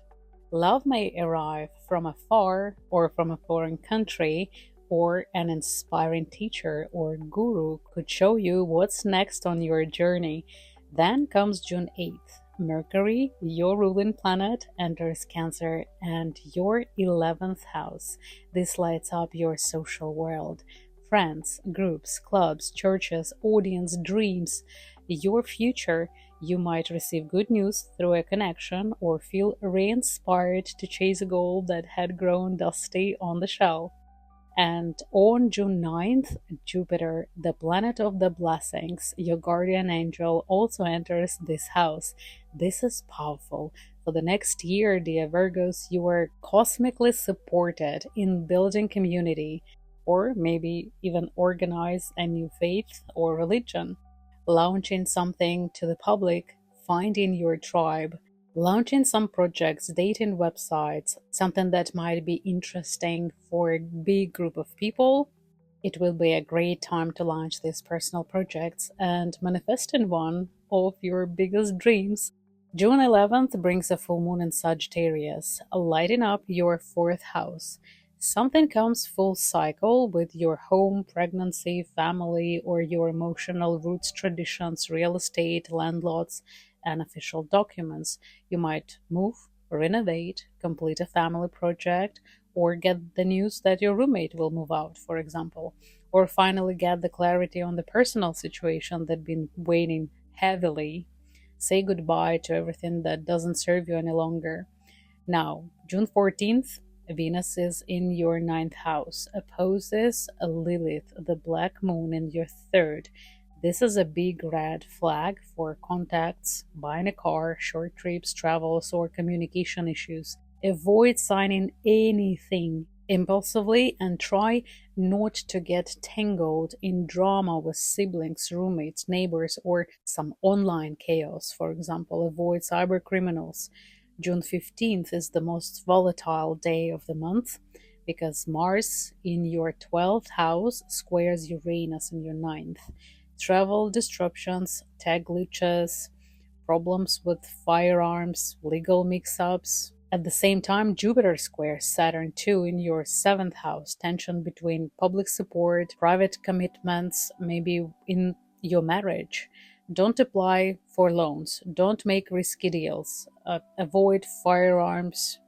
Love may arrive from afar or from a foreign country, or an inspiring teacher or guru could show you what's next on your journey. Then comes June 8th. Mercury, your ruling planet, enters Cancer and your 11th house. This lights up your social world. Friends, groups, clubs, churches, audience, dreams, your future. You might receive good news through a connection or feel re-inspired to chase a goal that had grown dusty on the shelf. And on June 9th, Jupiter, the planet of the blessings, your guardian angel, also enters this house. This is powerful. For the next year, dear Virgos, you are cosmically supported in building community, or maybe even organize a new faith or religion, launching something to the public, finding your tribe, launching some projects, dating websites, something that might be interesting for a big group of people. It will be a great time to launch these personal projects and manifest in one of your biggest dreams. June 11th brings a full moon in Sagittarius, lighting up your 4th house. Something comes full cycle with your home, pregnancy, family, or your emotional roots, traditions, real estate, landlords, and official documents. You might move, renovate, complete a family project, or get the news that your roommate will move out, for example, or finally get the clarity on the personal situation that's been weighing heavily. Say goodbye to everything that doesn't serve you any longer. Now, June 14th, Venus is in your 9th house, opposes Lilith, the black moon, in your 3rd. This is a big red flag for contacts, buying a car, short trips, travels, or communication issues. Avoid signing anything impulsively and try not to get tangled in drama with siblings, roommates, neighbors, or some online chaos. For example, avoid cyber criminals. June 15th is the most volatile day of the month because Mars in your 12th house squares Uranus in your 9th. Travel disruptions, tech glitches, problems with firearms, legal mix-ups. At the same time, Jupiter squares Saturn too in your 7th house. Tension between public support, private commitments, maybe in your marriage. Don't apply for loans. Don't make risky deals. Avoid firearms,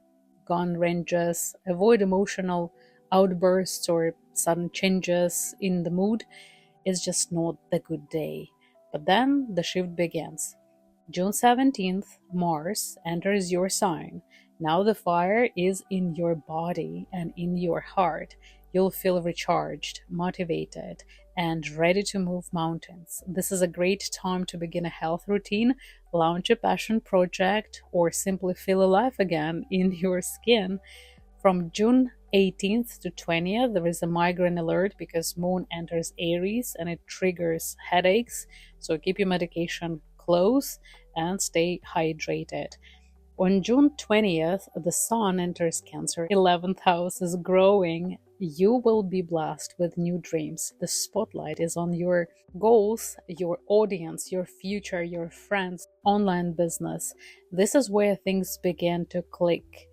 gun ranges. Avoid emotional outbursts or sudden changes in the mood. It's just not the good day. But then the shift begins. June 17th, Mars enters your sign. Now the fire is in your body and in your heart. You'll feel recharged, motivated, and ready to move mountains. This is a great time to begin a health routine, launch a passion project, or simply feel alive again in your skin. From June 18th to 20th, there is a migraine alert because Moon enters Aries and it triggers headaches. So keep your medication close and stay hydrated. On June 20th, the Sun enters Cancer. 11th house is growing. You will be blessed with new dreams. The spotlight is on your goals, your audience, your future, your friends, online business. This is where things begin to click.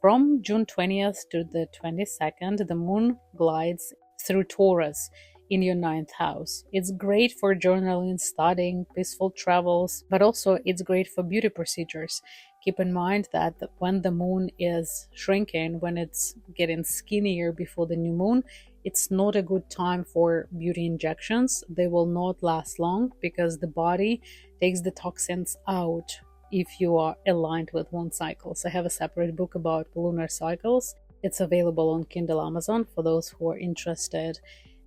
From June 20th to the 22nd, the moon glides through Taurus in your 9th house. It's great for journaling, studying, peaceful travels, but also it's great for beauty procedures. Keep in mind that when the moon is shrinking, when it's getting skinnier before the new moon, it's not a good time for beauty injections. They will not last long because the body takes the toxins out if you are aligned with moon cycles. I have a separate book about lunar cycles. It's available on Kindle Amazon for those who are interested.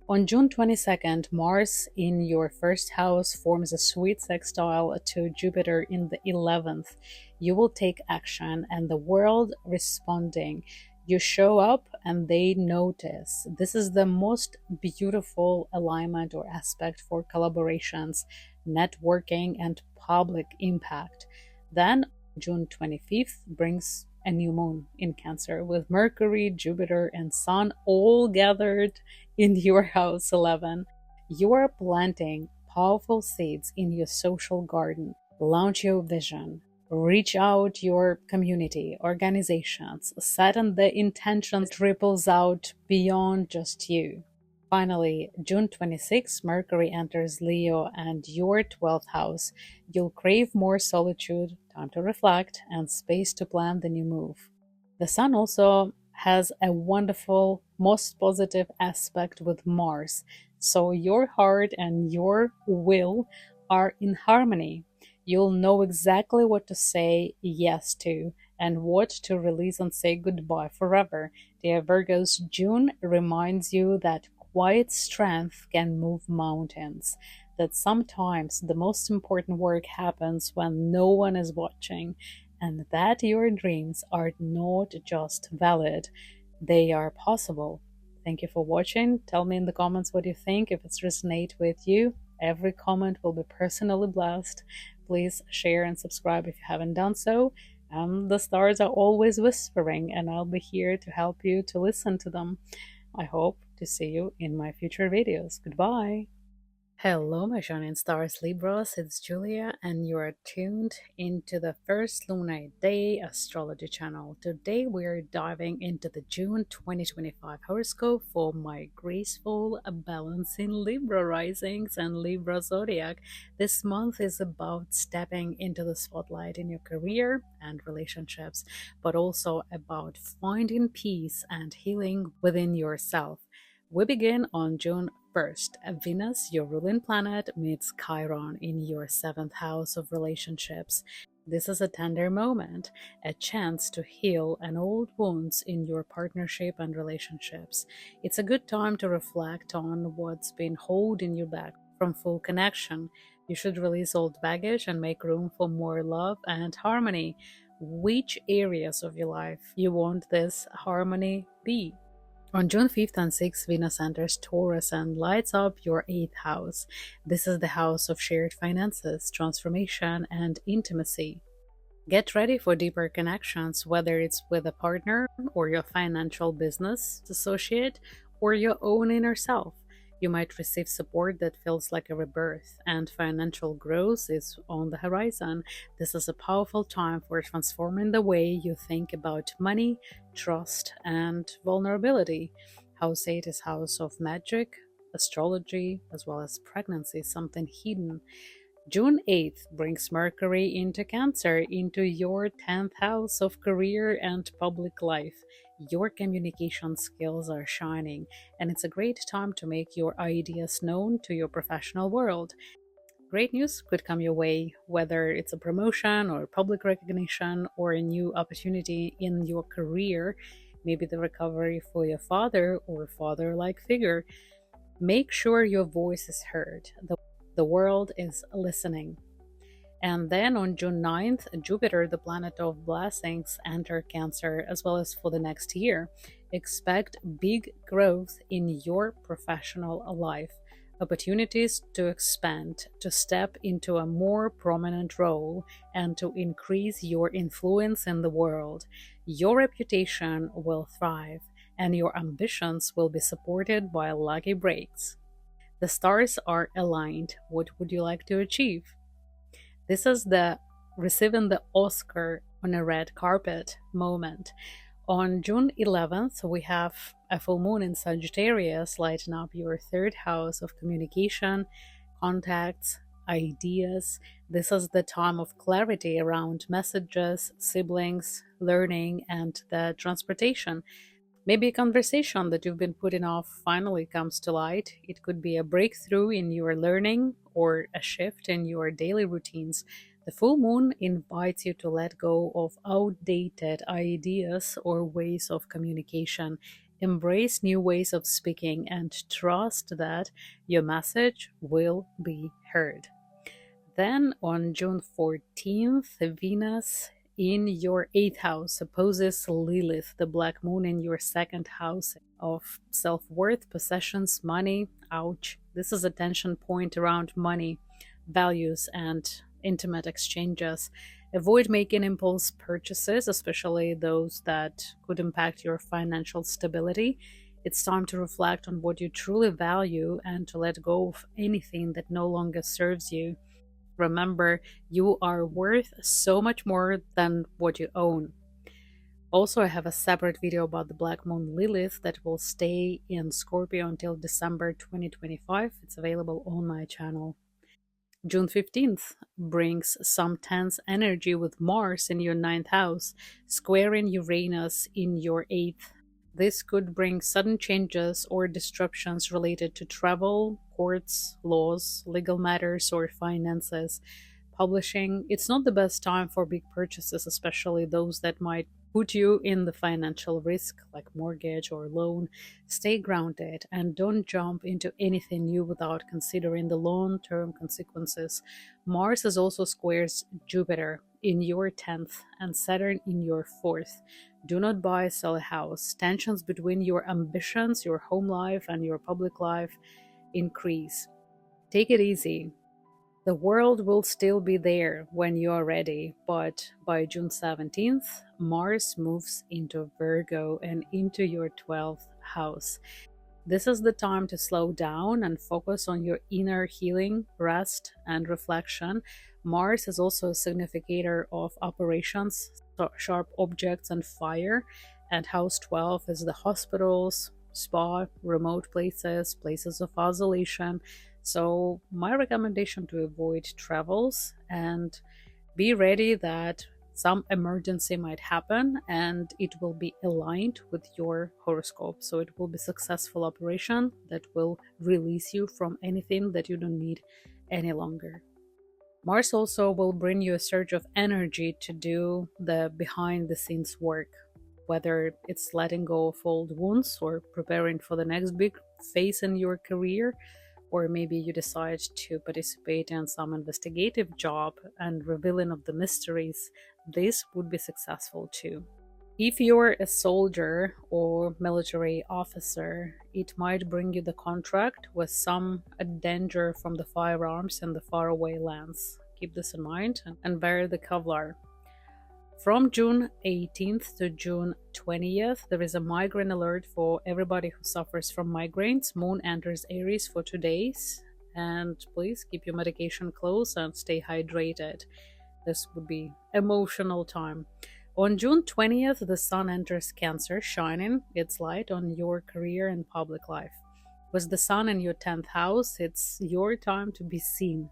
On June 22nd, Mars in your first house forms a sweet sextile to Jupiter in the 11th. You will take action and the world responding. You show up and they notice. This is the most beautiful alignment or aspect for collaborations, networking, and public impact. Then June 25th brings a new moon in Cancer with Mercury, Jupiter, and Sun all gathered in your house 11. You are planting powerful seeds in your social garden. Launch your vision. Reach out your community, organizations. Set on the intention that ripples out beyond just you. Finally, June 26, Mercury enters Leo and your 12th house. You'll crave more solitude, time to reflect, and space to plan the new move. The Sun also has a wonderful, most positive aspect with Mars. So your heart and your will are in harmony. You'll know exactly what to say yes to and what to release and say goodbye forever. Dear Virgos, June reminds you that quiet strength can move mountains, that sometimes the most important work happens when no one is watching, and that your dreams are not just valid, they are possible. Thank you for watching. Tell me in the comments what you think. If it's resonate with you, every comment will be personally blessed. Please share and subscribe if you haven't done so. The stars are always whispering, and I'll be here to help you to listen to them. I hope to see you in my future videos. Goodbye. Hello, my shining stars Libras, it's Julia, and you are tuned into the first lunar day astrology channel. Today we are diving into the June 2025 horoscope for my graceful, balancing Libra risings and Libra zodiac. This month is about stepping into the spotlight in your career and relationships, but also about finding peace and healing within yourself. We begin on June 1st. Venus, your ruling planet, meets Chiron in your 7th house of relationships. This is a tender moment, a chance to heal an old wounds in your partnership and relationships. It's a good time to reflect on what's been holding you back from full connection. You should release old baggage and make room for more love and harmony. Which areas of your life you want this harmony be? On June 5th and 6th, Venus enters Taurus and lights up your 8th house. This is the house of shared finances, transformation, and intimacy. Get ready for deeper connections, whether it's with a partner or your financial business associate or your own inner self. You might receive support that feels like a rebirth, and financial growth is on the horizon. This is a powerful time for transforming the way you think about money, trust, and vulnerability. House 8 is house of magic, astrology, as well as pregnancy, something hidden. June 8th brings Mercury into Cancer, into your 10th house of career and public life. Your communication skills are shining, and it's a great time to make your ideas known to your professional world. Great news could come your way, whether it's a promotion or public recognition or a new opportunity in your career, maybe the recovery for your father or father like figure. Make sure your voice is heard. The world is listening. And then on June 9th, Jupiter, the planet of blessings, enter Cancer as well as for the next year. Expect big growth in your professional life, opportunities to expand, to step into a more prominent role, and to increase your influence in the world. Your reputation will thrive, and your ambitions will be supported by lucky breaks. The stars are aligned. What would you like to achieve? This is the receiving the Oscar on a red carpet moment. On June 11th, we have a full moon in Sagittarius lighting up your third house of communication, contacts, ideas. This is the time of clarity around messages, siblings, learning, and the transportation. Maybe a conversation that you've been putting off finally comes to light. It could be a breakthrough in your learning or a shift in your daily routines. The full moon invites you to let go of outdated ideas or ways of communication. Embrace new ways of speaking and trust that your message will be heard. Then on June 14th, Venus in your 8th house opposes Lilith, the black moon in your 2nd house of self-worth, possessions, money. Ouch. This is a tension point around money, values, and intimate exchanges. Avoid making impulse purchases, especially those that could impact your financial stability. It's time to reflect on what you truly value and to let go of anything that no longer serves you. Remember, you are worth so much more than what you own. Also, I have a separate video about the Black Moon Lilith that will stay in Scorpio until December 2025. It's available on my channel. June 15th brings some tense energy with Mars in your 9th house, squaring Uranus in your 8th. This could bring sudden changes or disruptions related to travel, courts, laws, legal matters, or finances. Publishing, it's not the best time for big purchases, especially those that might put you in the financial risk, like mortgage or loan. Stay grounded and don't jump into anything new without considering the long-term consequences. Mars is also squares Jupiter in your 10th and Saturn in your 4th. Do not buy, sell a house. Tensions between your ambitions, your home life, and your public life increase. Take it easy. The world will still be there when you are ready, but by June 17th, Mars moves into Virgo and into your 12th house. This is the time to slow down and focus on your inner healing, rest, and reflection. Mars is also a significator of operations, sharp objects, and fire, and house 12 is the hospitals, spa, remote places, places of isolation. So my recommendation to avoid travels and be ready that some emergency might happen and it will be aligned with your horoscope. So it will be a successful operation that will release you from anything that you don't need any longer. Mars also will bring you a surge of energy to do the behind the scenes work, whether it's letting go of old wounds or preparing for the next big phase in your career, or maybe you decide to participate in some investigative job and revealing of the mysteries. This would be successful too. If you're a soldier or military officer, it might bring you the contract with some danger from the firearms and the faraway lands. Keep this in mind and wear the Kevlar. From June 18th to June 20th, there is a migraine alert for everybody who suffers from migraines. Moon enters Aries for 2 days, and please keep your medication close and stay hydrated. This would be emotional time. On June 20th, the Sun enters Cancer, shining its light on your career and public life. With the Sun in your 10th house, it's your time to be seen.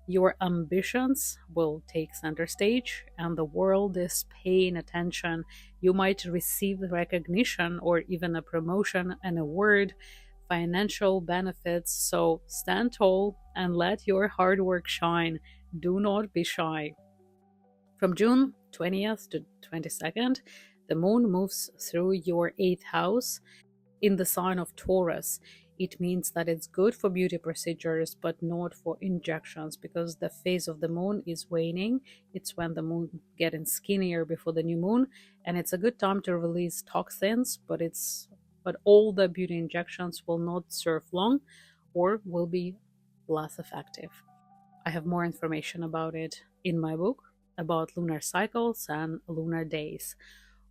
Your ambitions will take center stage, and the world is paying attention. You might receive recognition or even a promotion, an award, financial benefits. So stand tall and let your hard work shine. Do not be shy. From June 20th to 22nd, the moon moves through your 8th house in the sign of Taurus. It means that it's good for beauty procedures but not for injections because the phase of the moon is waning. It's when the moon getting skinnier before the new moon, and it's a good time to release toxins, but all the beauty injections will not serve long or will be less effective. I have more information about it in my book about lunar cycles and lunar days.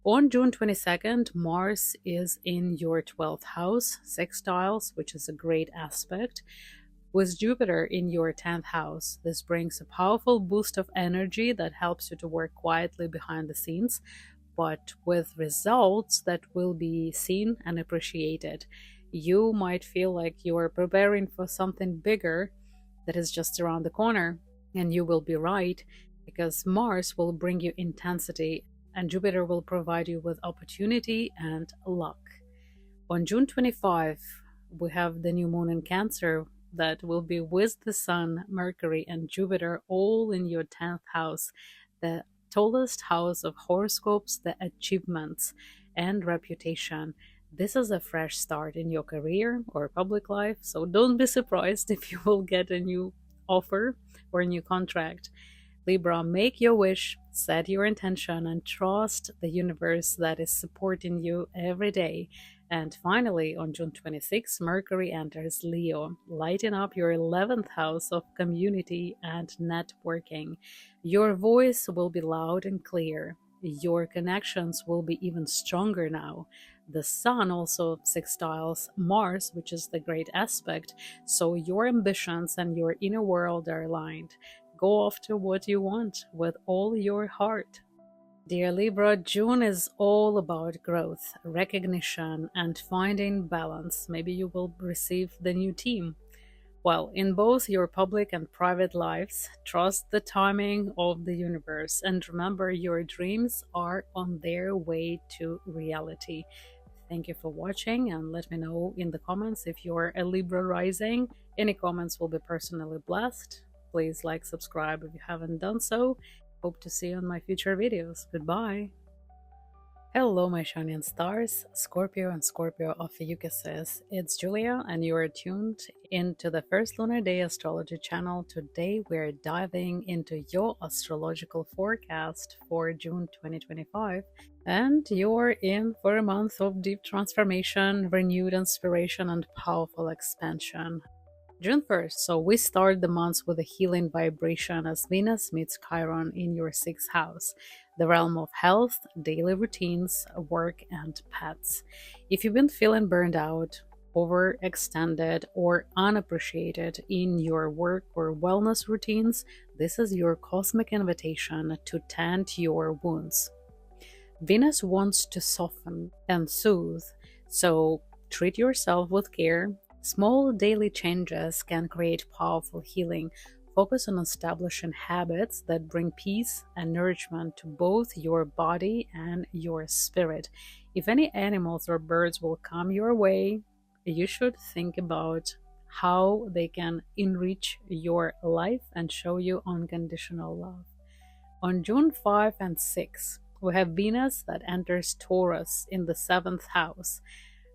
On June 22nd, Mars is in your 12th house, sextiles, which is a great aspect, with Jupiter in your 10th house. This brings a powerful boost of energy that helps you to work quietly behind the scenes, but with results that will be seen and appreciated. You might feel like you are preparing for something bigger that is just around the corner, and you will be right, because Mars will bring you intensity and Jupiter will provide you with opportunity and luck. On June 25, we have the new moon in Cancer that will be with the Sun, Mercury, and Jupiter all in your 10th house, the tallest house of horoscopes, the achievements, and reputation. This is a fresh start in your career or public life, so don't be surprised if you will get a new offer or a new contract. Libra, make your wish, set your intention, and trust the universe that is supporting you every day. And finally, on June 26, Mercury enters Leo, lighting up your 11th house of community and networking. Your voice will be loud and clear. Your connections will be even stronger now. The Sun also sextiles Mars, which is the great aspect, so your ambitions and your inner world are aligned. Go after what you want with all your heart. Dear Libra, June is all about growth, recognition, and finding balance. Maybe you will receive the new team. Well, in both your public and private lives, trust the timing of the universe and remember your dreams are on their way to reality. Thank you for watching and let me know in the comments if you're a Libra rising. Any comments will be personally blessed. Please like, subscribe if you haven't done so. Hope to see you on my future videos. Goodbye. Hello, my shining stars, Scorpio and Scorpio OPHIUCHUS. It's Julia, and you are tuned into the first lunar day astrology channel. Today, we're diving into your astrological forecast for June 2025, and you're in for a month of deep transformation, renewed inspiration, and powerful expansion. June 1st, so we start the month with a healing vibration as Venus meets Chiron in your 6th house, the realm of health, daily routines, work, and pets. If you've been feeling burned out, overextended, or unappreciated in your work or wellness routines, this is your cosmic invitation to tend your wounds. Venus wants to soften and soothe, so treat yourself with care. Small daily changes can create powerful healing. Focus on establishing habits that bring peace and nourishment to both your body and your spirit. If any animals or birds will come your way, you should think about how they can enrich your life and show you unconditional love. On June 5 and 6, we have Venus that enters Taurus in the 7th house.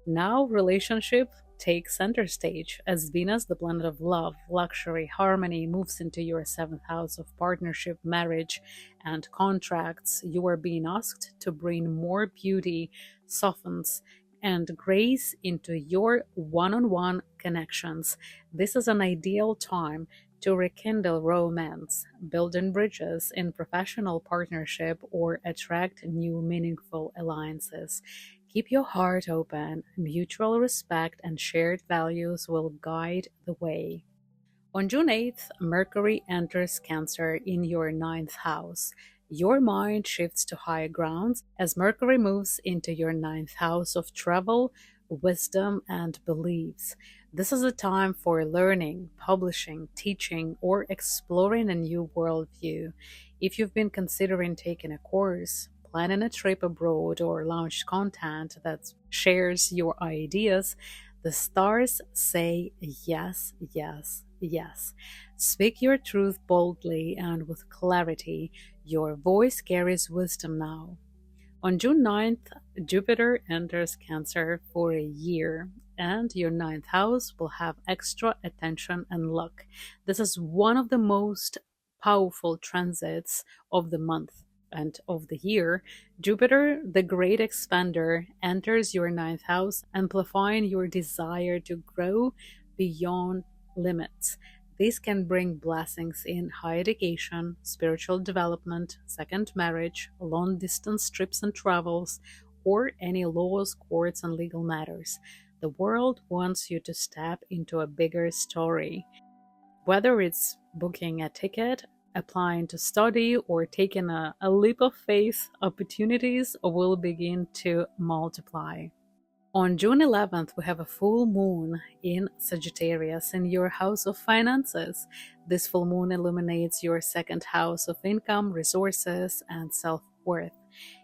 Now relationship takes center stage as Venus, the planet of love, luxury, harmony, moves into your 7th house of partnership, marriage, and contracts. You are being asked to bring more beauty, softness, and grace into your one-on-one connections. This is an ideal time to rekindle romance, building bridges in professional partnership, or attract new meaningful alliances. Keep your heart open. Mutual respect and shared values will guide the way. On June 8th, Mercury enters Cancer in your 9th house. Your mind shifts to higher grounds as Mercury moves into your 9th house of travel, wisdom, and beliefs. This is a time for learning, publishing, teaching, or exploring a new worldview. If you've been considering taking a course, planning a trip abroad, or launch content that shares your ideas, the stars say yes, yes, Yes, speak your truth boldly and with clarity. Your voice carries wisdom now. On June 9th, Jupiter enters Cancer for a year, and your ninth house will have extra attention and luck. This is one of the most powerful transits of the month and of the year. Jupiter, the great expander, enters your ninth house, amplifying your desire to grow beyond limits. These can bring blessings in higher education, spiritual development, second marriage, long distance trips and travels, or any laws, courts, and legal matters. The world wants you to step into a bigger story. Whether it's booking a ticket, applying to study, or taking a leap of faith, opportunities will begin to multiply. On June 11th, we have a full moon in Sagittarius in your house of finances. This full moon illuminates your second house of income, resources, and self worth.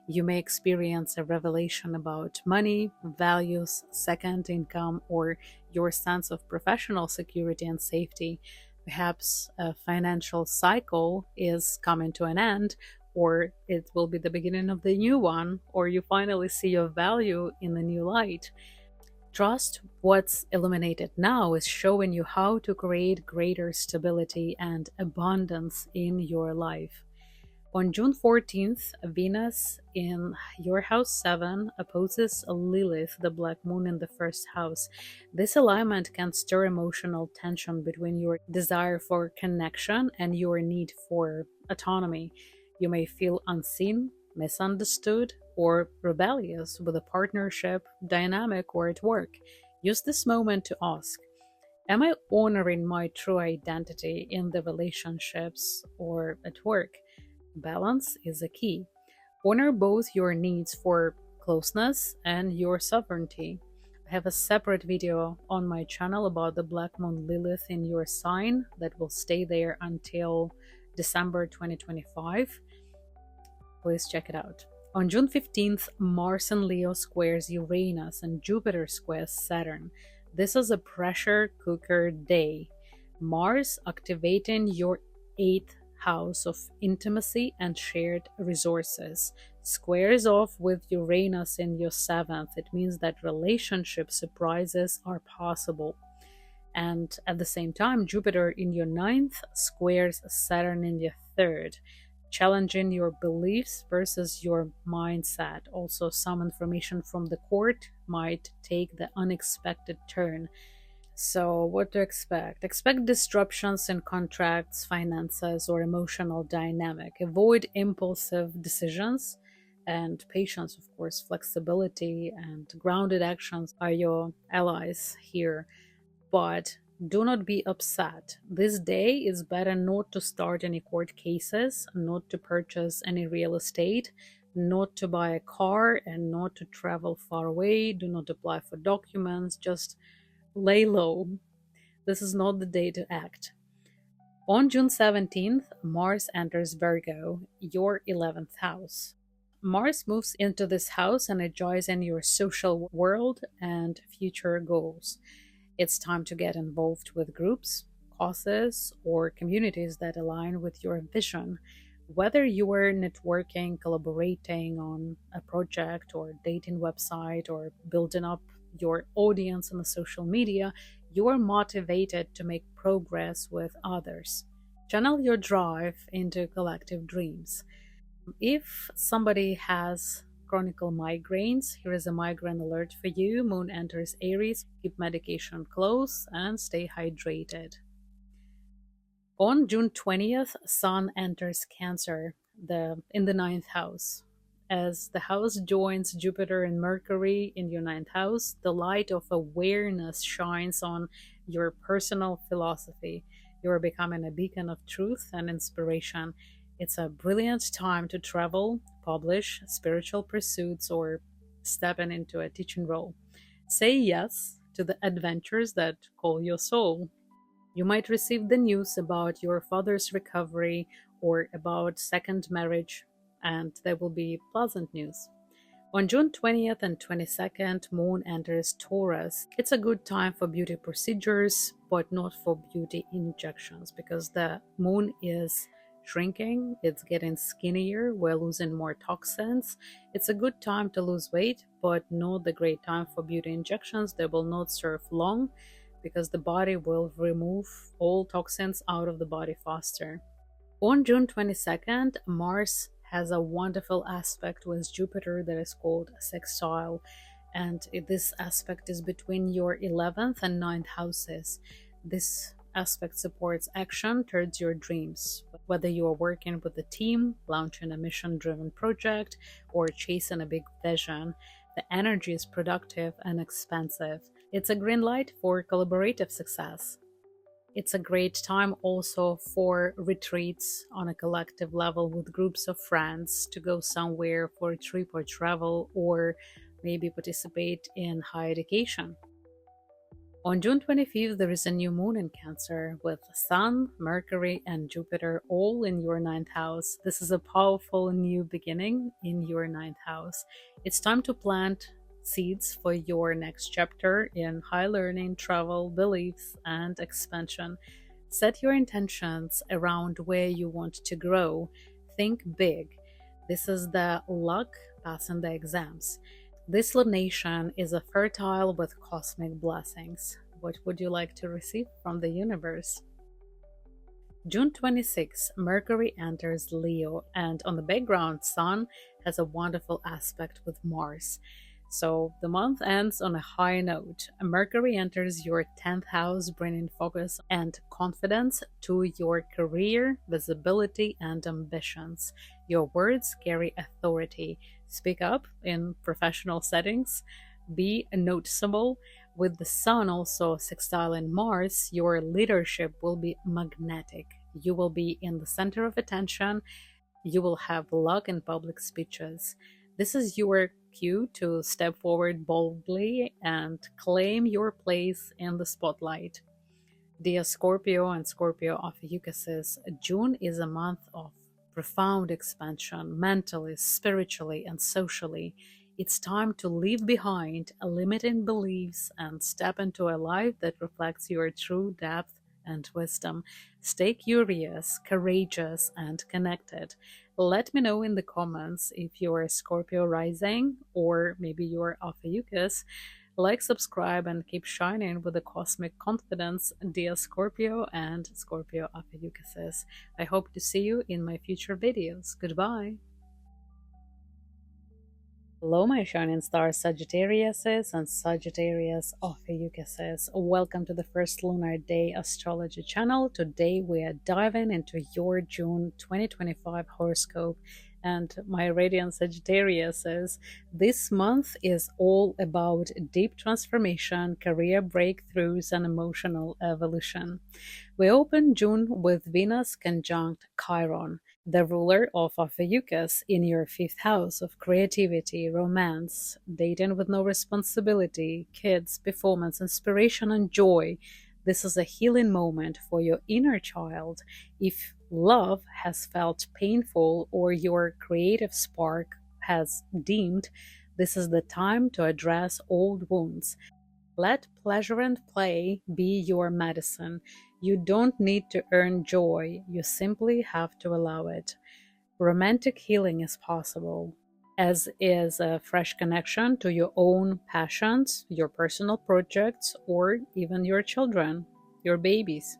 You may experience a revelation about money, values, second income, or your sense of professional security and safety. Perhaps a financial cycle is coming to an end, or it will be the beginning of the new one, or you finally see your value in the new light. Trust what's illuminated now is showing you how to create greater stability and abundance in your life. On June 14th, Venus in your house 7 opposes Lilith, the black moon, in the first house. This alignment can stir emotional tension between your desire for connection and your need for autonomy. You may feel unseen, misunderstood, or rebellious with a partnership, dynamic, or at work. Use this moment to ask, am I honoring my true identity in the relationships or at work? Balance is a key. Honor both your needs for closeness and your sovereignty. I have a separate video on my channel about the Black Moon Lilith in your sign that will stay there until December 2025. Please check it out. On June 15th, Mars in Leo squares Uranus and Jupiter squares Saturn. This is a pressure cooker day. Mars activating your 8th house of intimacy and shared resources squares off with Uranus in your 7th. It means that relationship surprises are possible. And at the same time, Jupiter in your 9th squares Saturn in your 3rd, challenging your beliefs versus your mindset. Also, some information from the court might take the unexpected turn. So, what to expect? Expect disruptions in contracts, finances, or emotional dynamic. Avoid impulsive decisions, and patience, of course, flexibility and grounded actions are your allies here. But do not be upset. This day is better not to start any court cases, not to purchase any real estate, not to buy a car, and not to travel far away. Do not apply for documents. Just lay low. This is not the day to act. On June 17th, Mars enters Virgo, your 11th house. Mars moves into this house, energizing your social world and future goals. It's time to get involved with groups, causes, or communities that align with your vision. Whether you are networking, collaborating on a project or dating website, or building up your audience on the social media, you are motivated to make progress with others. Channel your drive into collective dreams. If somebody has chronic migraines, here is a migraine alert for you. Moon enters Aries. Keep medication close and stay hydrated. On June 20th, Sun enters Cancer in the 9th house. As the house joins Jupiter and Mercury in your 9th house, the light of awareness shines on your personal philosophy. You are becoming a beacon of truth and inspiration. It's a brilliant time to travel, publish spiritual pursuits, or stepping into a teaching role. Say yes to the adventures that call your soul. You might receive the news about your father's recovery or about second marriage, and there will be pleasant news. On June 20th and 22nd, Moon enters Taurus. It's a good time for beauty procedures, but not for beauty injections because the Moon is shrinking, it's getting skinnier, we're losing more toxins. It's a good time to lose weight, but not the great time for beauty injections. They will not serve long because the body will remove all toxins out of the body faster. On June 22nd, Mars has a wonderful aspect with Jupiter that is called sextile, and this aspect is between your 11th and 9th houses. This aspect supports action towards your dreams, whether you are working with a team, launching a mission-driven project, or chasing a big vision. The energy is productive and expansive. It's a green light for collaborative success. It's a great time also for retreats on a collective level with groups of friends to go somewhere for a trip or travel, or maybe participate in higher education. On June 25th, there is a new moon in Cancer with Sun, Mercury, and Jupiter all in your 9th house. This is a powerful new beginning in your 9th house. It's time to plant seeds for your next chapter in high learning, travel, beliefs, and expansion. Set your intentions around where you want to grow. Think big. This is the luck passing the exams. This lunation is a fertile with cosmic blessings. What would you like to receive from the universe? June 26, Mercury enters Leo, and on the background, Sun has a wonderful aspect with Mars. So the month ends on a high note. Mercury enters your 10th house, bringing focus and confidence to your career, visibility, and ambitions. Your words carry authority. Speak up in professional settings. Be noticeable. With the Sun also sextiling Mars, your leadership will be magnetic. You will be in the center of attention. You will have luck in public speeches. This is your cue to step forward boldly and claim your place in the spotlight. Dear Scorpio and Scorpio OPHIUCHUS, June is a month of profound expansion, mentally, spiritually, and socially. It's time to leave behind limiting beliefs and step into a life that reflects your true depth and wisdom. Stay curious, courageous, and connected. Let me know in the comments if you're a Scorpio rising or maybe you're OPHIUCHUS. Like, subscribe, and keep shining with the cosmic confidence, dear Scorpio and Scorpio OPHIUCHUS. I hope to see you in my future videos. Goodbye. Hello, my shining stars, Sagittariuses and Sagittarius OPHIUCHUS. Welcome to the first lunar day astrology channel. Today we are diving into your June 2025 horoscope. And my radiant Sagittariuses, this month is all about deep transformation, career breakthroughs, and emotional evolution. We open June with Venus conjunct Chiron, the ruler of OPHIUCHUS, in your 5th house of creativity, romance, dating with no responsibility, kids, performance, inspiration, and joy. This is a healing moment for your inner child. If love has felt painful or your creative spark has dimmed, this is the time to address old wounds. Let pleasure and play be your medicine. You don't need to earn joy, you simply have to allow it. Romantic healing is possible, as is a fresh connection to your own passions, your personal projects, or even your children, your babies.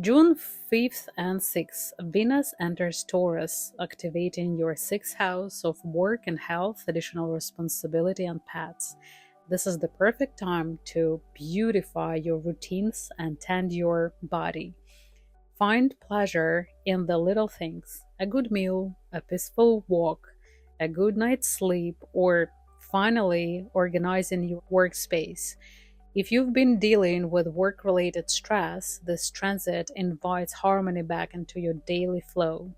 June 5th and 6th, Venus enters Taurus, activating your 6th house of work and health, additional responsibility, and pets. This is the perfect time to beautify your routines and tend your body. Find pleasure in the little things: a good meal, a peaceful walk, a good night's sleep, or finally organizing your workspace. If you've been dealing with work-related stress, this transit invites harmony back into your daily flow.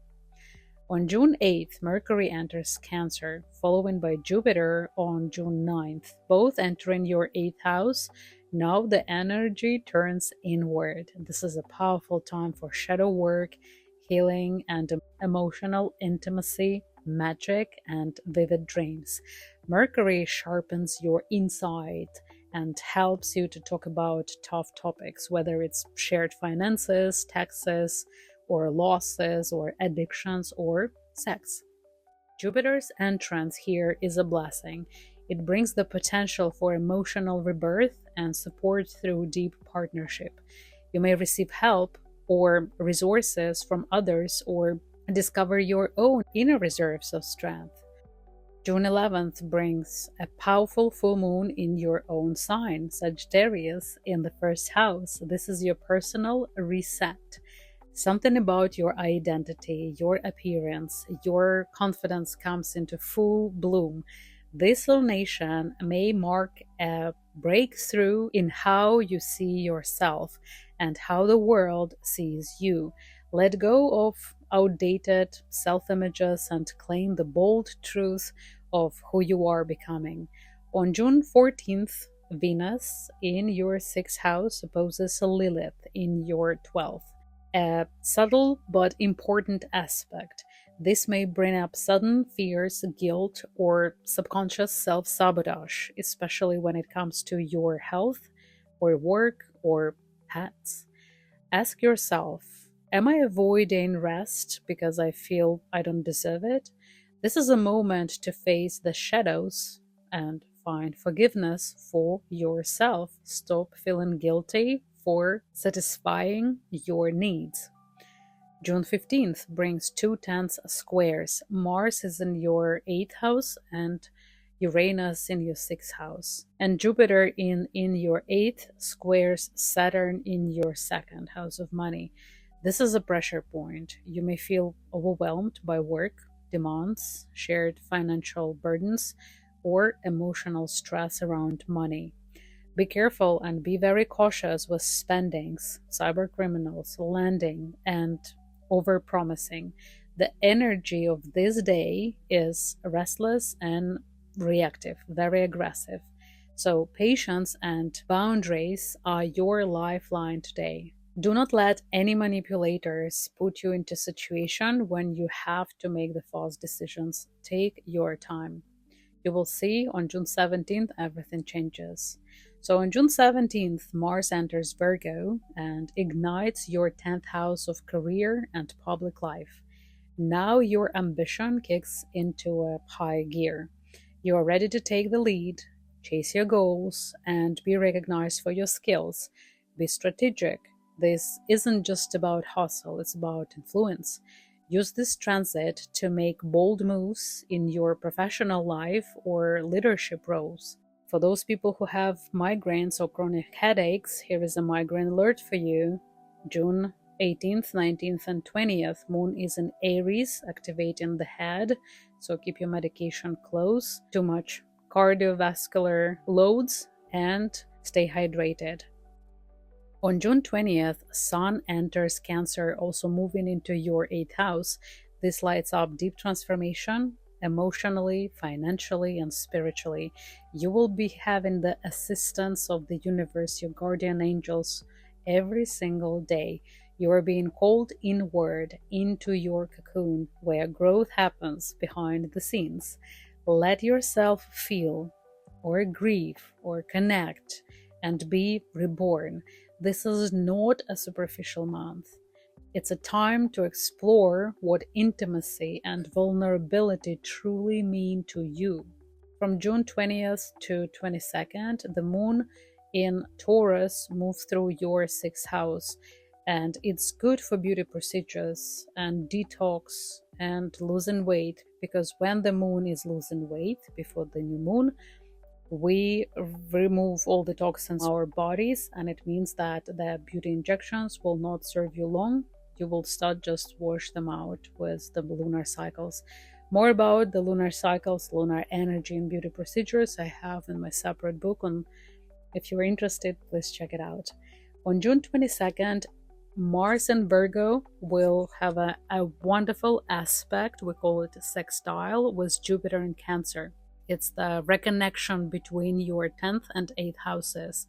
On June 8th, Mercury enters Cancer, followed by Jupiter on June 9th, both entering your 8th house. Now the energy turns inward. This is a powerful time for shadow work, healing, and emotional intimacy magic, and vivid dreams. Mercury sharpens your insight and helps you to talk about tough topics, whether it's shared finances, taxes, or losses, or addictions, or sex. Jupiter's entrance here is a blessing. It brings the potential for emotional rebirth and support through deep partnership. You may receive help or resources from others or discover your own inner reserves of strength. June 11th brings a powerful full moon in your own sign, Sagittarius, in the first house. This is your personal reset. Something about your identity, your appearance, your confidence comes into full bloom. This lunation may mark a breakthrough in how you see yourself and how the world sees you. Let go of outdated self-images and claim the bold truth of who you are becoming. On June 14th, Venus in your 6th house opposes Lilith in your 12th. A subtle but important aspect. This may bring up sudden fears, guilt, or subconscious self-sabotage, especially when it comes to your health or work or pets. Ask yourself, am I avoiding rest because I feel I don't deserve it? This is a moment to face the shadows and find forgiveness for yourself. Stop feeling guilty for satisfying your needs. June 15th brings two tense squares. Mars is in your 8th house and Uranus in your 6th house. And Jupiter in your 8th squares Saturn in your 2nd house of money. This is a pressure point. You may feel overwhelmed by work, demands, shared financial burdens, or emotional stress around money. Be careful and be very cautious with spendings, cybercriminals, lending, and overpromising. The energy of this day is restless and reactive, very aggressive. So patience and boundaries are your lifeline today. Do not let any manipulators put you into a situation when you have to make the false decisions. Take your time. You will see on June 17th everything changes. So on June 17th, Mars enters Virgo and ignites your 10th house of career and public life. Now your ambition kicks into a high gear. You are ready to take the lead, chase your goals, and be recognized for your skills. Be strategic. This isn't just about hustle, it's about influence. Use this transit to make bold moves in your professional life or leadership roles. For those people who have migraines or chronic headaches, here is a migraine alert for you. June 18th, 19th, and 20th, Moon is in Aries, activating the head, so keep your medication close. Too much cardiovascular loads, and stay hydrated. On June 20th, Sun enters Cancer, also moving into your 8th house. This lights up deep transformation, emotionally, financially, and spiritually. You will be having the assistance of the universe, your guardian angels, every single day. You are being called inward into your cocoon, where growth happens behind the scenes. Let yourself feel, or grieve, or connect, and be reborn. This is not a superficial month. It's a time to explore what intimacy and vulnerability truly mean to you. From June 20th to 22nd, the moon in Taurus moves through your 6th house, and it's good for beauty procedures and detox and losing weight, because when the moon is losing weight before the new moon, we remove all the toxins in our bodies, and it means that the beauty injections will not serve you long. You will start just wash them out with the lunar cycles. More about the lunar cycles, lunar energy, and beauty procedures I have in my separate book. And if you're interested, please check it out. On June 22nd, Mars and Virgo will have a wonderful aspect. We call it a sextile with Jupiter in Cancer. It's the reconnection between your 10th and 8th houses.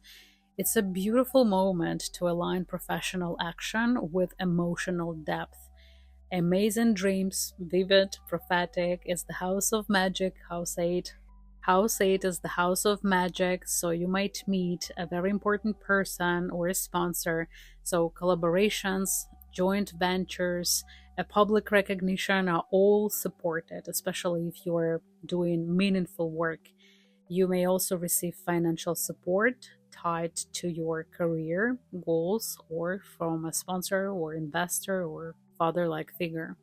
It's a beautiful moment to align professional action with emotional depth. Amazing dreams, vivid, prophetic, is the house of magic, house 8. House 8 is the house of magic, so you might meet a very important person or a sponsor. So, collaborations, joint ventures, a public recognition are all supported, especially if you're doing meaningful work. You may also receive financial support tied to your career goals or from a sponsor or investor or father like figure.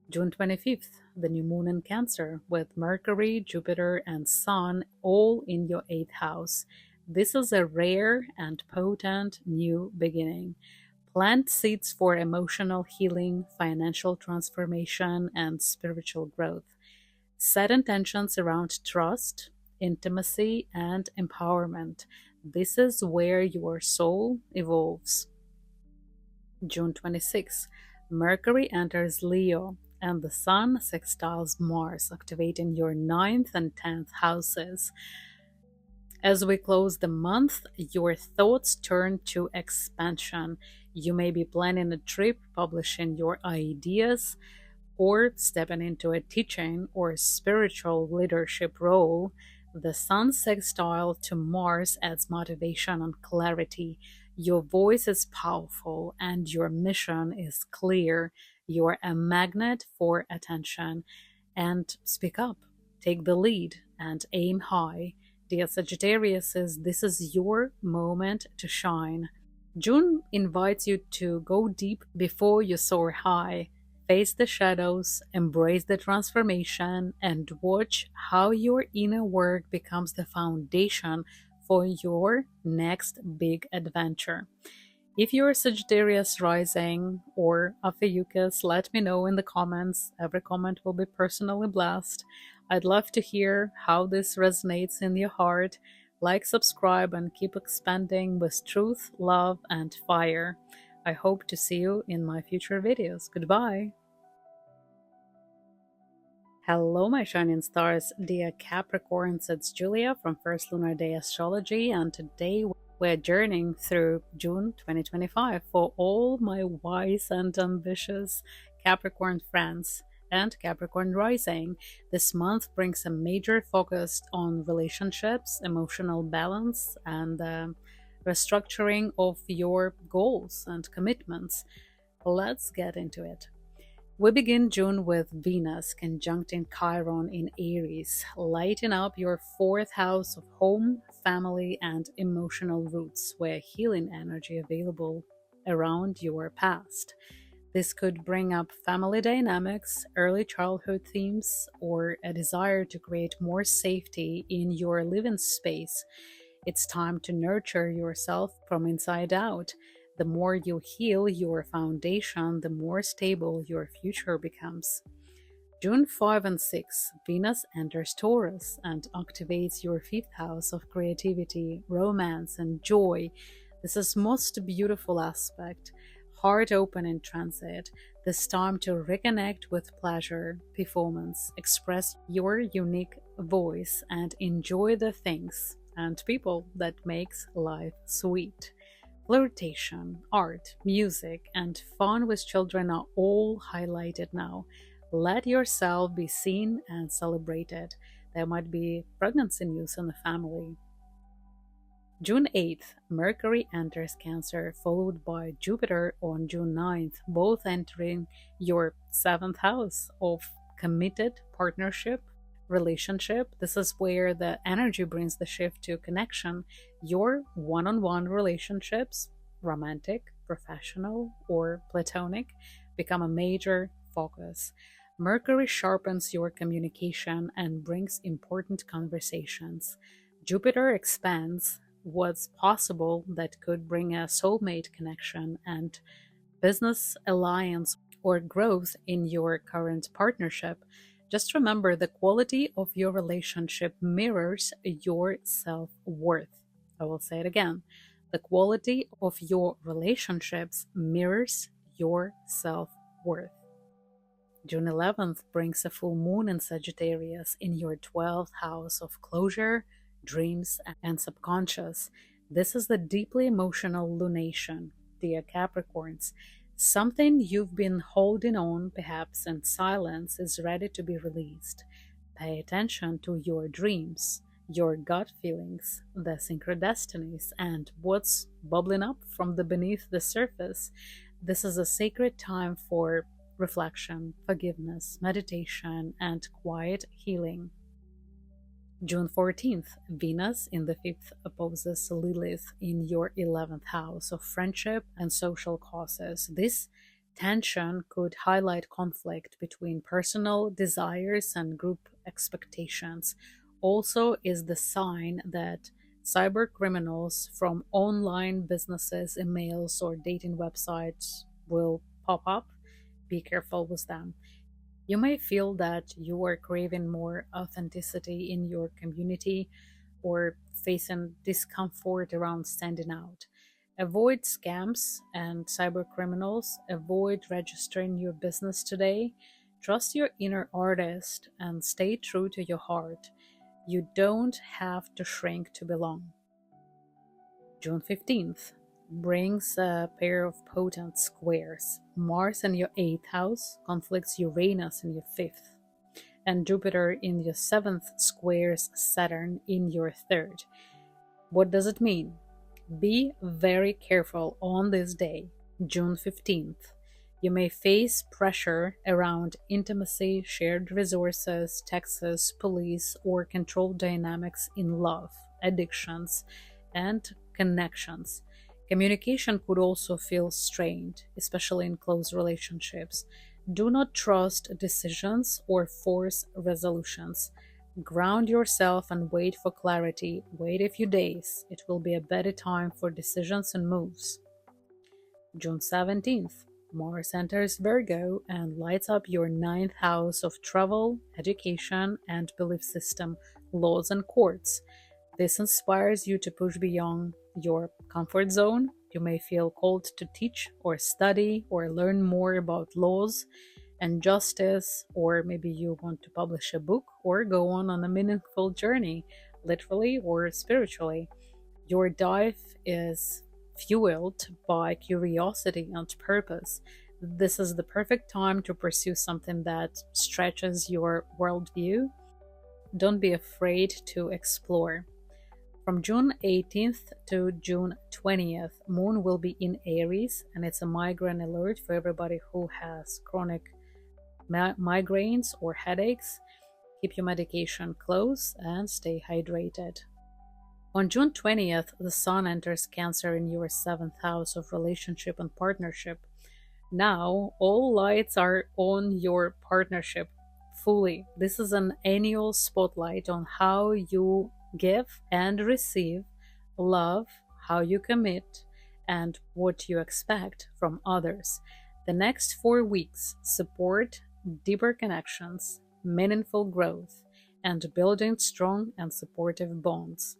June 25th, the new moon in Cancer with Mercury, Jupiter, and Sun all in your 8th house. This is a rare and potent new beginning. Plant seeds for emotional healing, financial transformation, and spiritual growth. Set intentions around trust, intimacy, and empowerment. This is where your soul evolves. June 26th, Mercury enters Leo and the Sun sextiles Mars, activating your 9th and 10th houses. As we close the month, your thoughts turn to expansion. You may be planning a trip, publishing your ideas, or stepping into a teaching or spiritual leadership role. The Sun sextile to Mars adds motivation and clarity. Your voice is powerful and your mission is clear. You're a magnet for attention. And speak up, take the lead, and aim high. Dear Sagittarius, this is your moment to shine. June invites you to go deep before you soar high. Face the shadows, embrace the transformation, and watch how your inner work becomes the foundation for your next big adventure. If you're Sagittarius rising or Ophiuchus, let me know in the comments. Every comment will be personally blessed. I'd love to hear how this resonates in your heart. Like, subscribe, and keep expanding with truth, love, and fire. I hope to see you in my future videos. Goodbye. Hello, my shining stars, dear Capricorns. It's Julia from First Lunar Day Astrology, and today we're journeying through June 2025 for all my wise and ambitious Capricorn friends and Capricorn rising. This month brings a major focus on relationships, emotional balance, and restructuring of your goals and commitments. Let's get into it. We begin June with Venus conjuncting Chiron in Aries, lighting up your 4th house of home, family, and emotional roots, where healing energy available around your past. This could bring up family dynamics, early childhood themes, or a desire to create more safety in your living space. It's time to nurture yourself from inside out. The more you heal your foundation, the more stable your future becomes. June 5 and 6, Venus enters Taurus and activates your 5th house of creativity, romance, and joy. This is most beautiful aspect. Heart open in transit. This time to reconnect with pleasure, performance, express your unique voice, and enjoy the things and people that makes life sweet. Flirtation, art, music, and fun with children are all highlighted now. Let yourself be seen and celebrated. There might be pregnancy news in the family. June 8th, Mercury enters Cancer, followed by Jupiter on June 9th, both entering your 7th house of committed partnership, relationship. This is where the energy brings the shift to connection. Your one-on-one relationships, romantic, professional, or platonic, become a major focus. Mercury sharpens your communication and brings important conversations. Jupiter expands what's possible that could bring a soulmate connection and business alliance or growth in your current partnership. Just remember, the quality of your relationship mirrors your self-worth. I will say it again. The quality of your relationships mirrors your self-worth. June 11th brings a full moon in Sagittarius in your 12th house of closure, dreams, and subconscious. This is the deeply emotional lunation, dear Capricorns. Something you've been holding on, perhaps in silence, is ready to be released. Pay attention to your dreams, your gut feelings, the synchrodestinies, and what's bubbling up from the beneath the surface. This is a sacred time for reflection, forgiveness, meditation, and quiet healing. June 14th, Venus in the 5th opposes Lilith in your 11th house of friendship and social causes. This tension could highlight conflict between personal desires and group expectations. Also, is the sign that cyber criminals from online businesses, emails, or dating websites will pop up. Be careful with them. You may feel that you are craving more authenticity in your community or facing discomfort around standing out. Avoid scams and cyber criminals. Avoid registering your business today. Trust your inner artist and stay true to your heart. You don't have to shrink to belong. June 15th brings a pair of potent squares. Mars in your 8th house conflicts Uranus in your 5th, and Jupiter in your 7th squares Saturn in your 3rd. What does it mean? Be very careful on this day, June 15th. You may face pressure around intimacy, shared resources, taxes, police, or control dynamics in love, addictions, and connections. Communication could also feel strained, especially in close relationships. Do not trust decisions or force resolutions. Ground yourself and wait for clarity. Wait a few days. It will be a better time for decisions and moves. June 17th, Mars enters Virgo and lights up your 9th house of travel, education, and belief system, laws, and courts. This inspires you to push beyond your comfort zone. You may feel called to teach or study or learn more about laws and justice, or maybe you want to publish a book or go on a meaningful journey, literally or spiritually. Your dive is fueled by curiosity and purpose. This is the perfect time to pursue something that stretches your worldview. Don't be afraid to explore. From June 18th to June 20th, Moon will be in Aries, and it's a migraine alert for everybody who has chronic migraines or headaches. Keep your medication close and stay hydrated. On June 20th, the Sun enters Cancer in your 7th house of relationship and partnership. Now, all lights are on your partnership fully. This is an annual spotlight on how you give and receive love, how you commit, and what you expect from others. The next 4 weeks support deeper connections, meaningful growth, and building strong and supportive bonds.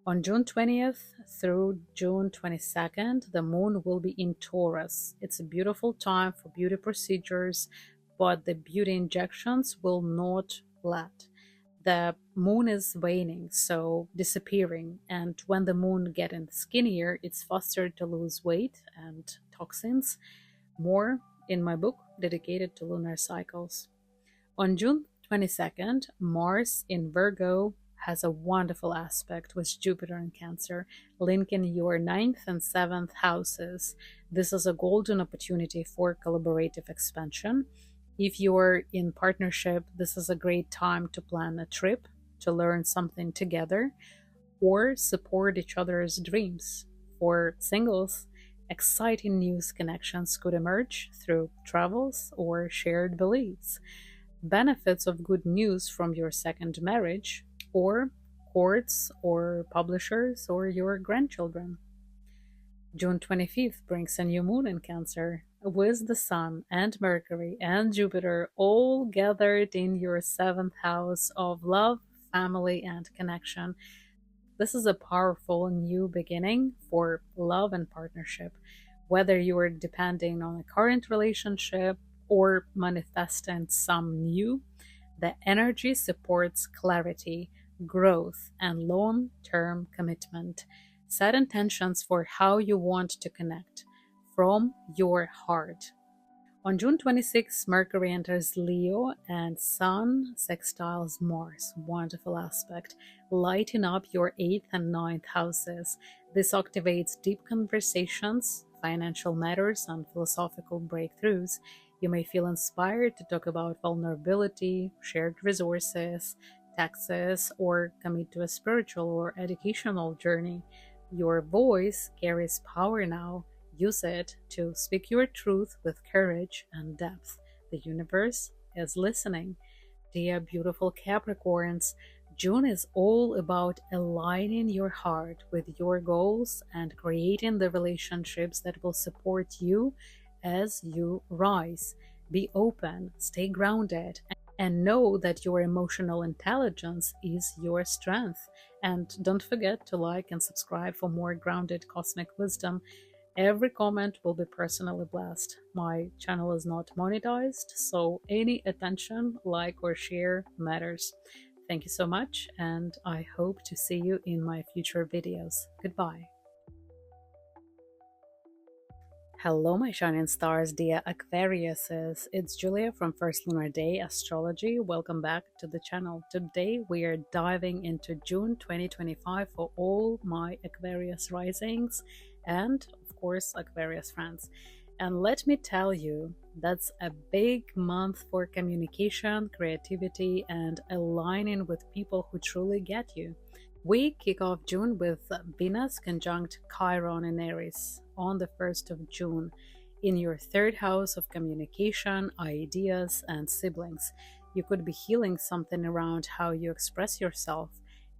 On June 20th through June 22nd, the moon will be in Taurus. It's a beautiful time for beauty procedures, but the beauty injections will not last. The moon is waning, so disappearing, and when the moon getting skinnier, it's faster to lose weight and toxins. More in my book dedicated to lunar cycles. On June 22nd, Mars in Virgo has a wonderful aspect with Jupiter in Cancer, linking your 9th and 7th houses. This is a golden opportunity for collaborative expansion. If you're in partnership, this is a great time to plan a trip, to learn something together, or support each other's dreams. For singles, exciting new connections could emerge through travels or shared beliefs. Benefits of good news from your second marriage, or courts or publishers or your grandchildren. June 25th brings a new moon in Cancer, with the Sun and Mercury and Jupiter all gathered in your 7th house of love, family, and connection. This is a powerful new beginning for love and partnership. Whether you are depending on a current relationship or manifesting some new, the energy supports clarity, growth, and long-term commitment. Set intentions for how you want to connect. from your heart. On June 26th, Mercury enters Leo and Sun sextiles Mars. Wonderful aspect. Lighting up your 8th and ninth houses. This activates deep conversations, financial matters, and philosophical breakthroughs. You may feel inspired to talk about vulnerability, shared resources, taxes, or commit to a spiritual or educational journey. Your voice carries power now. Use it to speak your truth with courage and depth. The universe is listening. Dear beautiful Capricorns, June is all about aligning your heart with your goals and creating the relationships that will support you as you rise. Be open, stay grounded, and know that your emotional intelligence is your strength. And don't forget to like and subscribe for more grounded cosmic wisdom. Every comment will be personally blessed. My channel is not monetized, so any attention, like, or share matters. Thank you so much, and I hope to see you in my future videos. Goodbye. Hello, my shining stars, dear Aquariuses. It's Julia from First Lunar Day Astrology. Welcome back to the channel. Today we are diving into June 2025 for all my Aquarius risings and, of course, Aquarius friends. And let me tell you, that's a big month for communication, creativity, and aligning with people who truly get you. We kick off June with Venus conjunct Chiron in Aries on the 1st of June in your third house of communication, ideas, and siblings. You could be healing something around how you express yourself.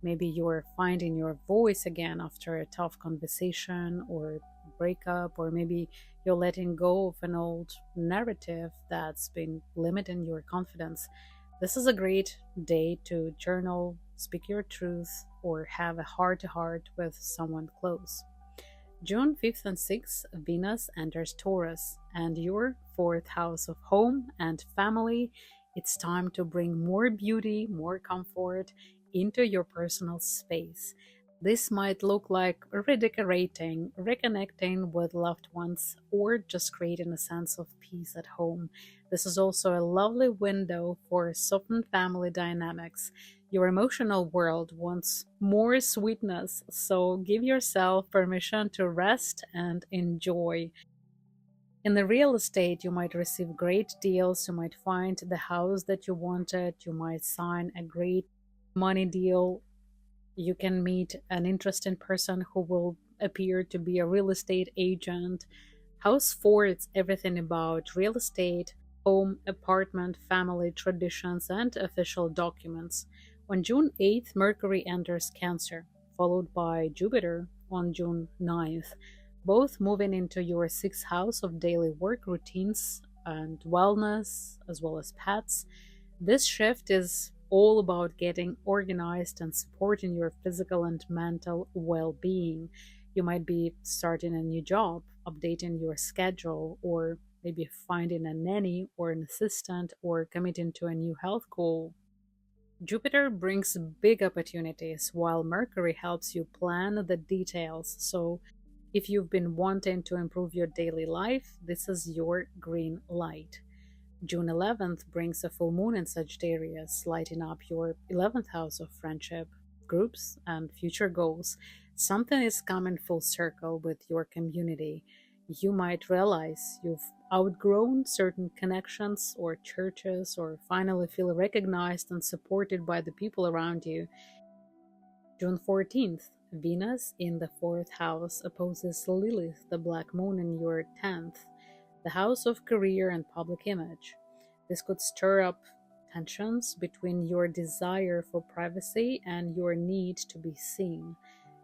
Maybe you're finding your voice again after a tough conversation or breakup, or maybe you're letting go of an old narrative that's been limiting your confidence. This is a great day to journal, speak your truth, or have a heart-to-heart with someone close. June 5th and 6th, Venus enters Taurus and your 4th house of home and family. It's time to bring more beauty, more comfort into your personal space. This might look like redecorating, reconnecting with loved ones, or just creating a sense of peace at home. This is also a lovely window for softened family dynamics. Your emotional world wants more sweetness, so give yourself permission to rest and enjoy. In the real estate, you might receive great deals, you might find the house that you wanted, you might sign a great money deal. You can meet an interesting person who will appear to be a real estate agent. House 4, it's everything about real estate, home, apartment, family, traditions, and official documents. On June 8th, Mercury enters Cancer, followed by Jupiter on June 9th, both moving into your 6th house of daily work routines and wellness, as well as pets. This shift is all about getting organized and supporting your physical and mental well-being. You might be starting a new job, updating your schedule, or maybe finding a nanny or an assistant, or committing to a new health goal. Jupiter brings big opportunities, while Mercury helps you plan the details. So if you've been wanting to improve your daily life, this is your green light. June 11th brings a full moon in Sagittarius, lighting up your 11th house of friendship, groups, and future goals. Something is coming full circle with your community. You might realize you've outgrown certain connections or churches, or finally feel recognized and supported by the people around you. June 14th, Venus in the 4th house opposes Lilith, the black moon, in your 10th, the house of career and public image. This could stir up tensions between your desire for privacy and your need to be seen.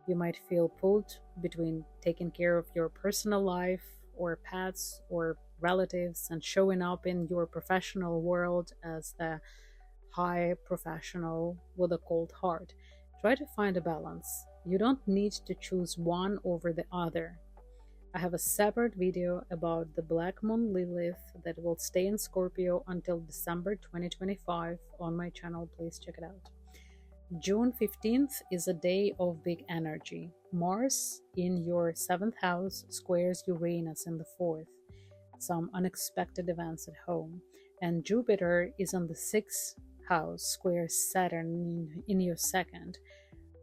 You might feel pulled between taking care of your personal life, or pets, or relatives, and showing up in your professional world as the high professional with a cold heart. Try to find a balance. You don't need to choose one over the other. I have a separate video about the Black Moon Lilith that will stay in Scorpio until December 2025 on my channel. Please check it out. June 15th is a day of big energy. Mars in your 7th house squares Uranus in the 4th, some unexpected events at home. And Jupiter is on the 6th house, squares Saturn in your 2nd.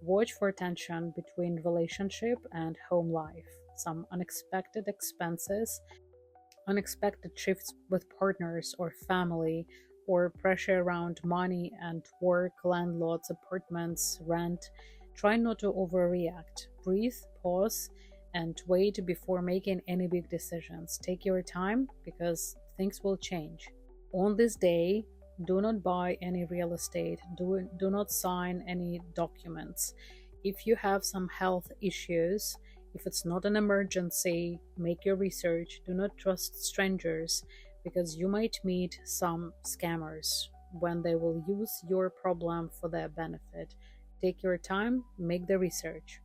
Watch for tension between relationship and home life, some unexpected expenses, unexpected shifts with partners or family, or pressure around money and work, landlords, apartments, rent. Try not to overreact. Breathe, pause, and wait before making any big decisions. Take your time because things will change. On this day, do not buy any real estate. Do not sign any documents. If you have some health issues, if it's not an emergency, make your research. Do not trust strangers because you might meet some scammers when they will use your problem for their benefit. Take your time, make the research.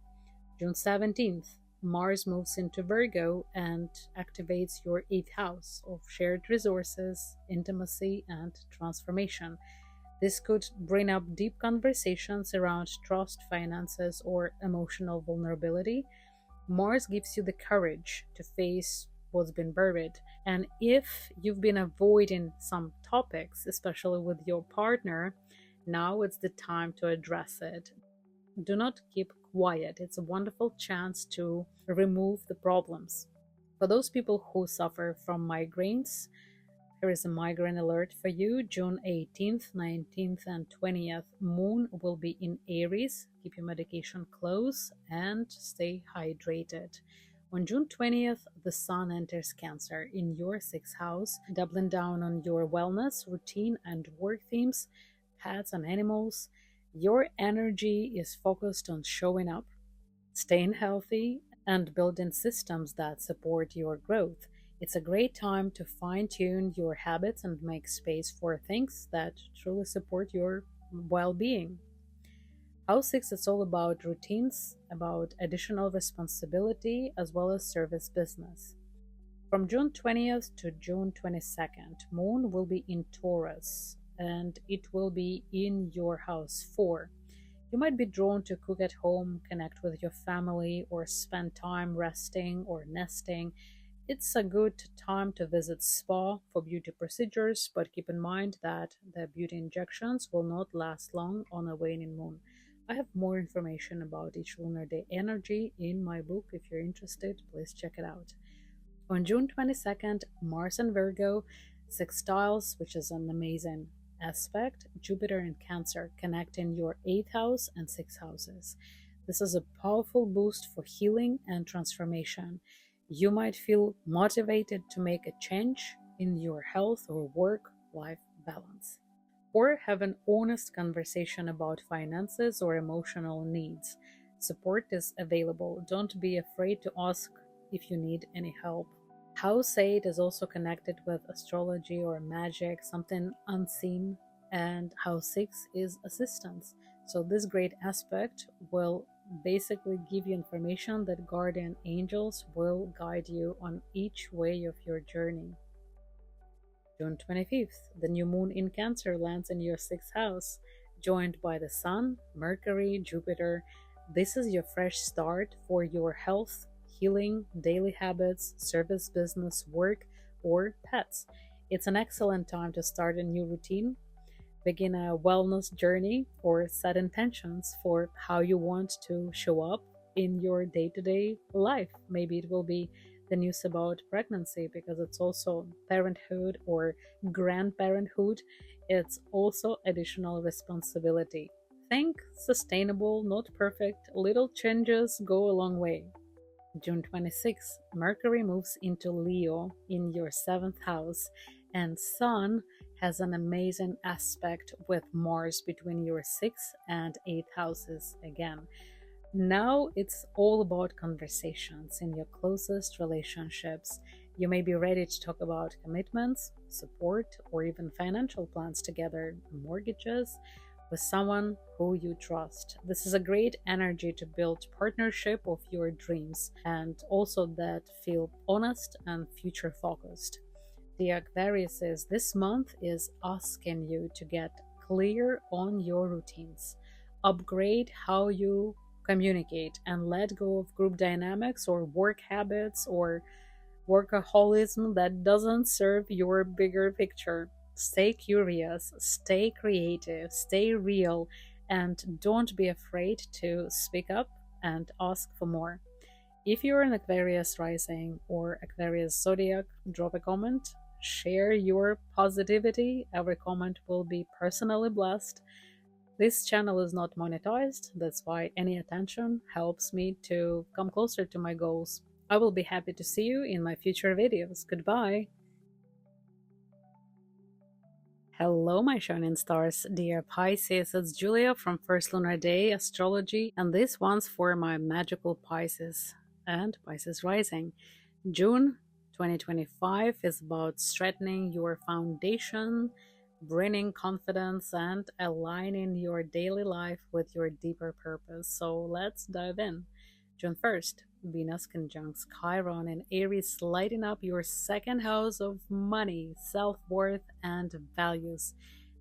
June 17th, Mars moves into Virgo and activates your 8th house of shared resources, intimacy, and transformation. This could bring up deep conversations around trust, finances, or emotional vulnerability. Mars gives you the courage to face what's been buried. And if you've been avoiding some topics, especially with your partner, now it's the time to address it. Do not keep quiet. It's a wonderful chance to remove the problems. For those people who suffer from migraines, there is a migraine alert for you. June 18th, 19th, and 20th, Moon will be in Aries. Keep your medication close and stay hydrated. On June 20th, the Sun enters Cancer in your 6th house, doubling down on your wellness, routine, and work themes, pets and animals. Your energy is focused on showing up, staying healthy, and building systems that support your growth. It's a great time to fine-tune your habits and make space for things that truly support your well-being. House 6 is all about routines, about additional responsibility, as well as service business. From June 20th to June 22nd, Moon will be in Taurus, and it will be in your house 4. You might be drawn to cook at home, connect with your family, or spend time resting or nesting. It's a good time to visit spa for beauty procedures, but keep in mind that the beauty injections will not last long on a waning moon. I have more information about each lunar day energy in my book. If you're interested, please check it out. On June 22nd, Mars and Virgo sextiles, which is an amazing aspect. Jupiter and Cancer connecting your 8th house and 6th houses. This is a powerful boost for healing and transformation. You might feel motivated to make a change in your health or work-life balance, or have an honest conversation about finances or emotional needs. Support is available. Don't be afraid to ask if you need any help. House 8 is also connected with astrology or magic, something unseen, and House 6 is assistance. So this great aspect will basically give you information that guardian angels will guide you on each way of your journey. June 25th, the new moon in Cancer lands in your 6th house, joined by the Sun, Mercury, Jupiter. This is your fresh start for your health, healing, daily habits, service business, work, or pets. It's an excellent time to start a new routine, begin a wellness journey, or set intentions for how you want to show up in your day-to-day life. Maybe it will be the news about pregnancy, because it's also parenthood or grandparenthood. It's also additional responsibility. Think sustainable, not perfect. Little changes go a long way. June 26th, Mercury moves into Leo in your 7th house, and Sun has an amazing aspect with Mars between your 6th and 8th houses again. Now it's all about conversations in your closest relationships. You may be ready to talk about commitments, support, or even financial plans together, mortgages, with someone who you trust. This is a great energy to build partnership of your dreams, and also that feel honest and future focused. The Aquarius this month is asking you to get clear on your routines. Upgrade how you communicate and let go of group dynamics or work habits or workaholism that doesn't serve your bigger picture. Stay curious, stay creative, stay real, and don't be afraid to speak up and ask for more. If you're an Aquarius rising or Aquarius zodiac, drop a comment, share your positivity. Every comment will be personally blessed. This channel is not monetized, that's why any attention helps me to come closer to my goals. I will be happy to see you in my future videos. Goodbye! Hello, my shining stars, dear Pisces. It's Julia from First Lunar Day Astrology, and this one's for my magical Pisces and Pisces rising. June 2025 is about strengthening your foundation, bringing confidence, and aligning your daily life with your deeper purpose. So let's dive in. June 1st, Venus conjuncts Chiron in Aries, lighting up your second house of money, self-worth, and values.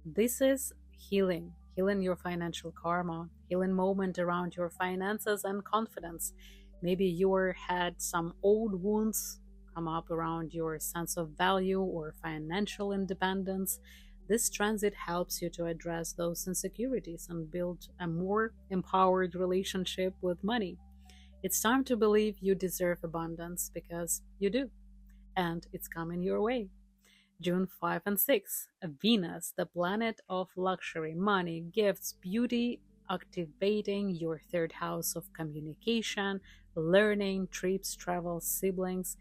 This is healing your financial karma, healing moment around your finances and confidence. Maybe you had some old wounds come up around your sense of value or financial independence. This transit helps you to address those insecurities and build a more empowered relationship with money. It's time to believe you deserve abundance because you do, and it's coming your way. June 5 and 6, Venus, the planet of luxury, money, gifts, beauty, activating your third house of communication, learning, trips, travels, siblings,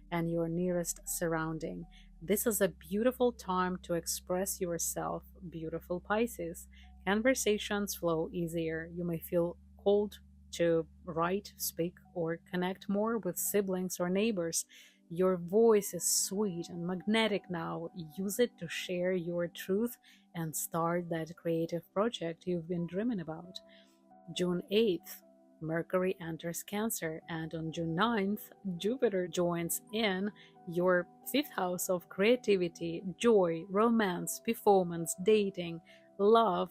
and your nearest surrounding. This is a beautiful time to express yourself, beautiful Pisces. Conversations flow easier. You may feel called to write, speak, or connect more with siblings or neighbors. Your voice is sweet and magnetic now. Use it to share your truth and start that creative project you've been dreaming about. June 8th, Mercury enters Cancer, and on June 9th, Jupiter joins in your fifth house of creativity, joy, romance, performance, dating, love.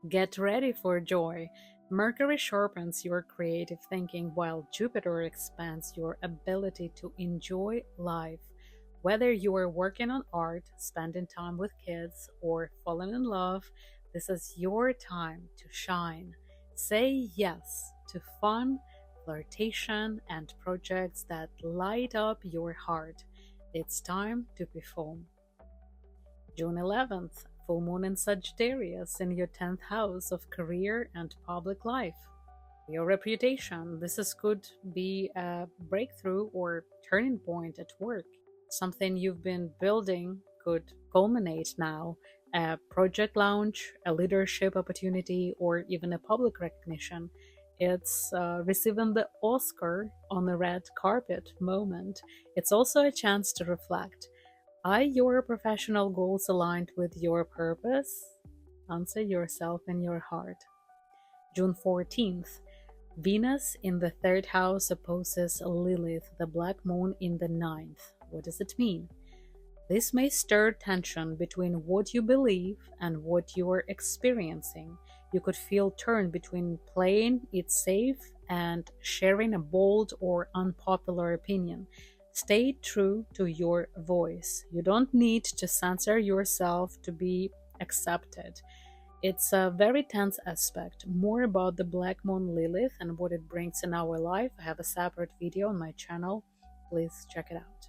Get ready for joy. Mercury sharpens your creative thinking while Jupiter expands your ability to enjoy life. Whether you are working on art, spending time with kids, or falling in love, this is your time to shine. Say yes to fun, flirtation, and projects that light up your heart. It's time to perform. June 11th, full moon in Sagittarius in your 10th house of career and public life. Your reputation. This could be a breakthrough or turning point at work. Something you've been building could culminate now. A project launch, a leadership opportunity, or even a public recognition. It's receiving the Oscar on the red carpet moment. It's also a chance to reflect. Are your professional goals aligned with your purpose? Answer yourself in your heart. June 14th, Venus in the third house opposes Lilith, the black moon in the ninth. What does it mean? This may stir tension between what you believe and what you are experiencing. You could feel torn between playing it safe and sharing a bold or unpopular opinion. Stay true to your voice. You don't need to censor yourself to be accepted. It's a very tense aspect. More about the Black Moon Lilith and what it brings in our life. I have a separate video on my channel. Please check it out.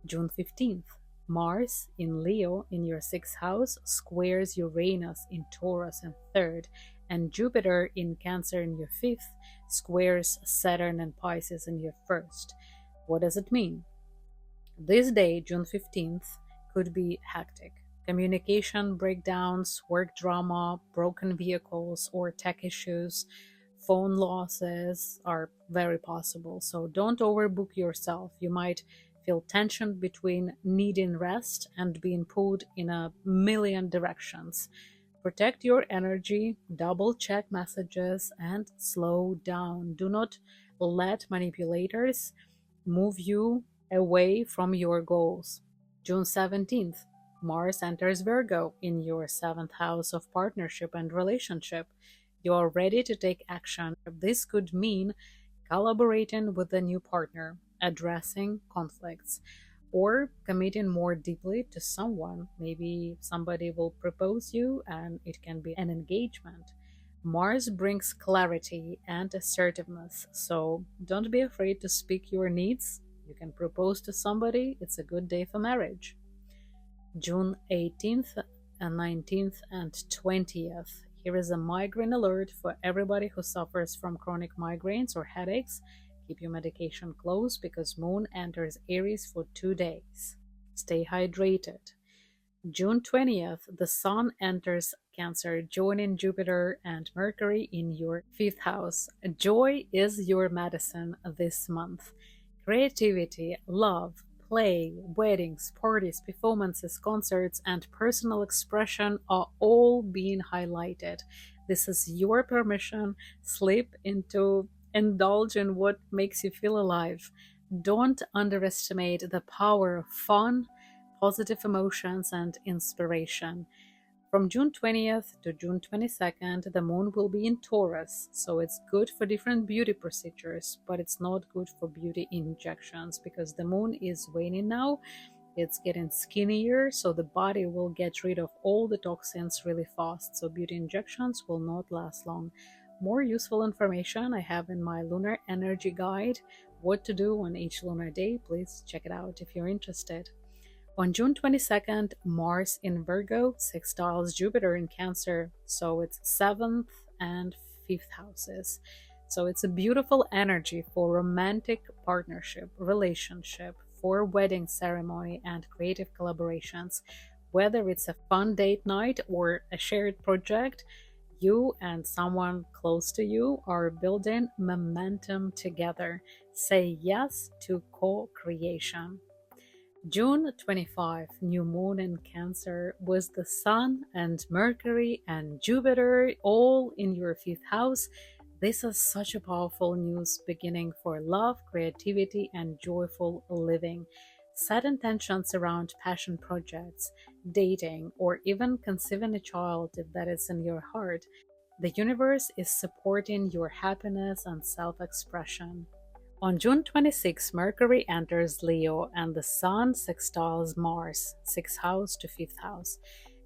June 15th. Mars in Leo in your 6th house squares Uranus in Taurus in 3rd, and Jupiter in Cancer in your 5th squares Saturn and Pisces in your 1st. What does it mean? This day, June 15th, could be hectic. Communication breakdowns, work drama, broken vehicles or tech issues, phone losses are very possible. So don't overbook yourself. You might feel tension between needing rest and being pulled in a million directions. Protect your energy, double check messages, and slow down. Do not let manipulators move you away from your goals. June 17th, Mars enters Virgo in your 7th house of partnership and relationship. You are ready to take action. This could mean collaborating with a new partner, addressing conflicts, or committing more deeply to someone. Maybe somebody will propose you and it can be an engagement. Mars brings clarity and assertiveness, so don't be afraid to speak your needs. You can propose to somebody. It's a good day for marriage. June 18th and 19th and 20th. Here is a migraine alert for everybody who suffers from chronic migraines or headaches. Keep your medication close because Moon enters Aries for 2 days. Stay hydrated. June 20th, the Sun enters Cancer, joining Jupiter and Mercury in your 5th house. Joy is your medicine this month. Creativity, love, play, weddings, parties, performances, concerts, and personal expression are all being highlighted. This is your permission. Slip into indulge in what makes you feel alive. Don't underestimate the power of fun, positive emotions, and inspiration. From June 20th to June 22nd, the moon will be in Taurus, so it's good for different beauty procedures, but it's not good for beauty injections because the moon is waning now. It's getting skinnier, so the body will get rid of all the toxins really fast, so beauty injections will not last long. More useful information I have in my lunar energy guide, what to do on each lunar day. Please check it out if you're interested. On June 22nd, Mars in Virgo sextiles Jupiter in Cancer, so it's 7th and 5th houses. So it's a beautiful energy for romantic partnership, relationship, for wedding ceremony and creative collaborations. Whether it's a fun date night or a shared project, you and someone close to you are building momentum together. Say yes to co-creation. June 25, new moon in Cancer, with the Sun and Mercury and Jupiter all in your 5th house. This is such a powerful news beginning for love, creativity, and joyful living. Set intentions around passion projects, dating, or even conceiving a child if that is in your heart. The universe is supporting your happiness and self-expression. On June 26, Mercury enters Leo and the Sun sextiles Mars, 6th house to 5th house.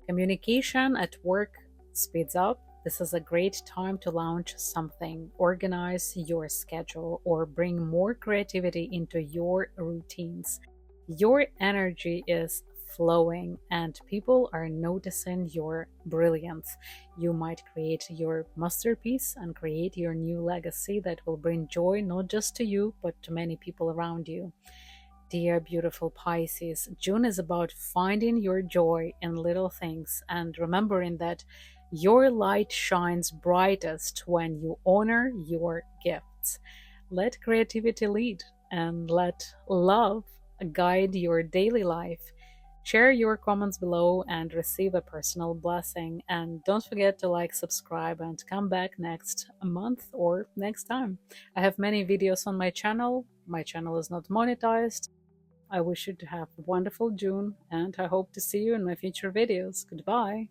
Communication at work speeds up. This is a great time to launch something, organize your schedule, or bring more creativity into your routines. Your energy is flowing and people are noticing your brilliance. You might create your masterpiece and create your new legacy that will bring joy not just to you but to many people around you. Dear beautiful Pisces, June is about finding your joy in little things and remembering that your light shines brightest when you honor your gifts. Let creativity lead and let love guide your daily life. Share your comments below and receive a personal blessing. And don't forget to like, subscribe, and come back next month or next time. I have many videos on my channel. My channel is not monetized. I wish you to have a wonderful June, and I hope to see you in my future videos. Goodbye.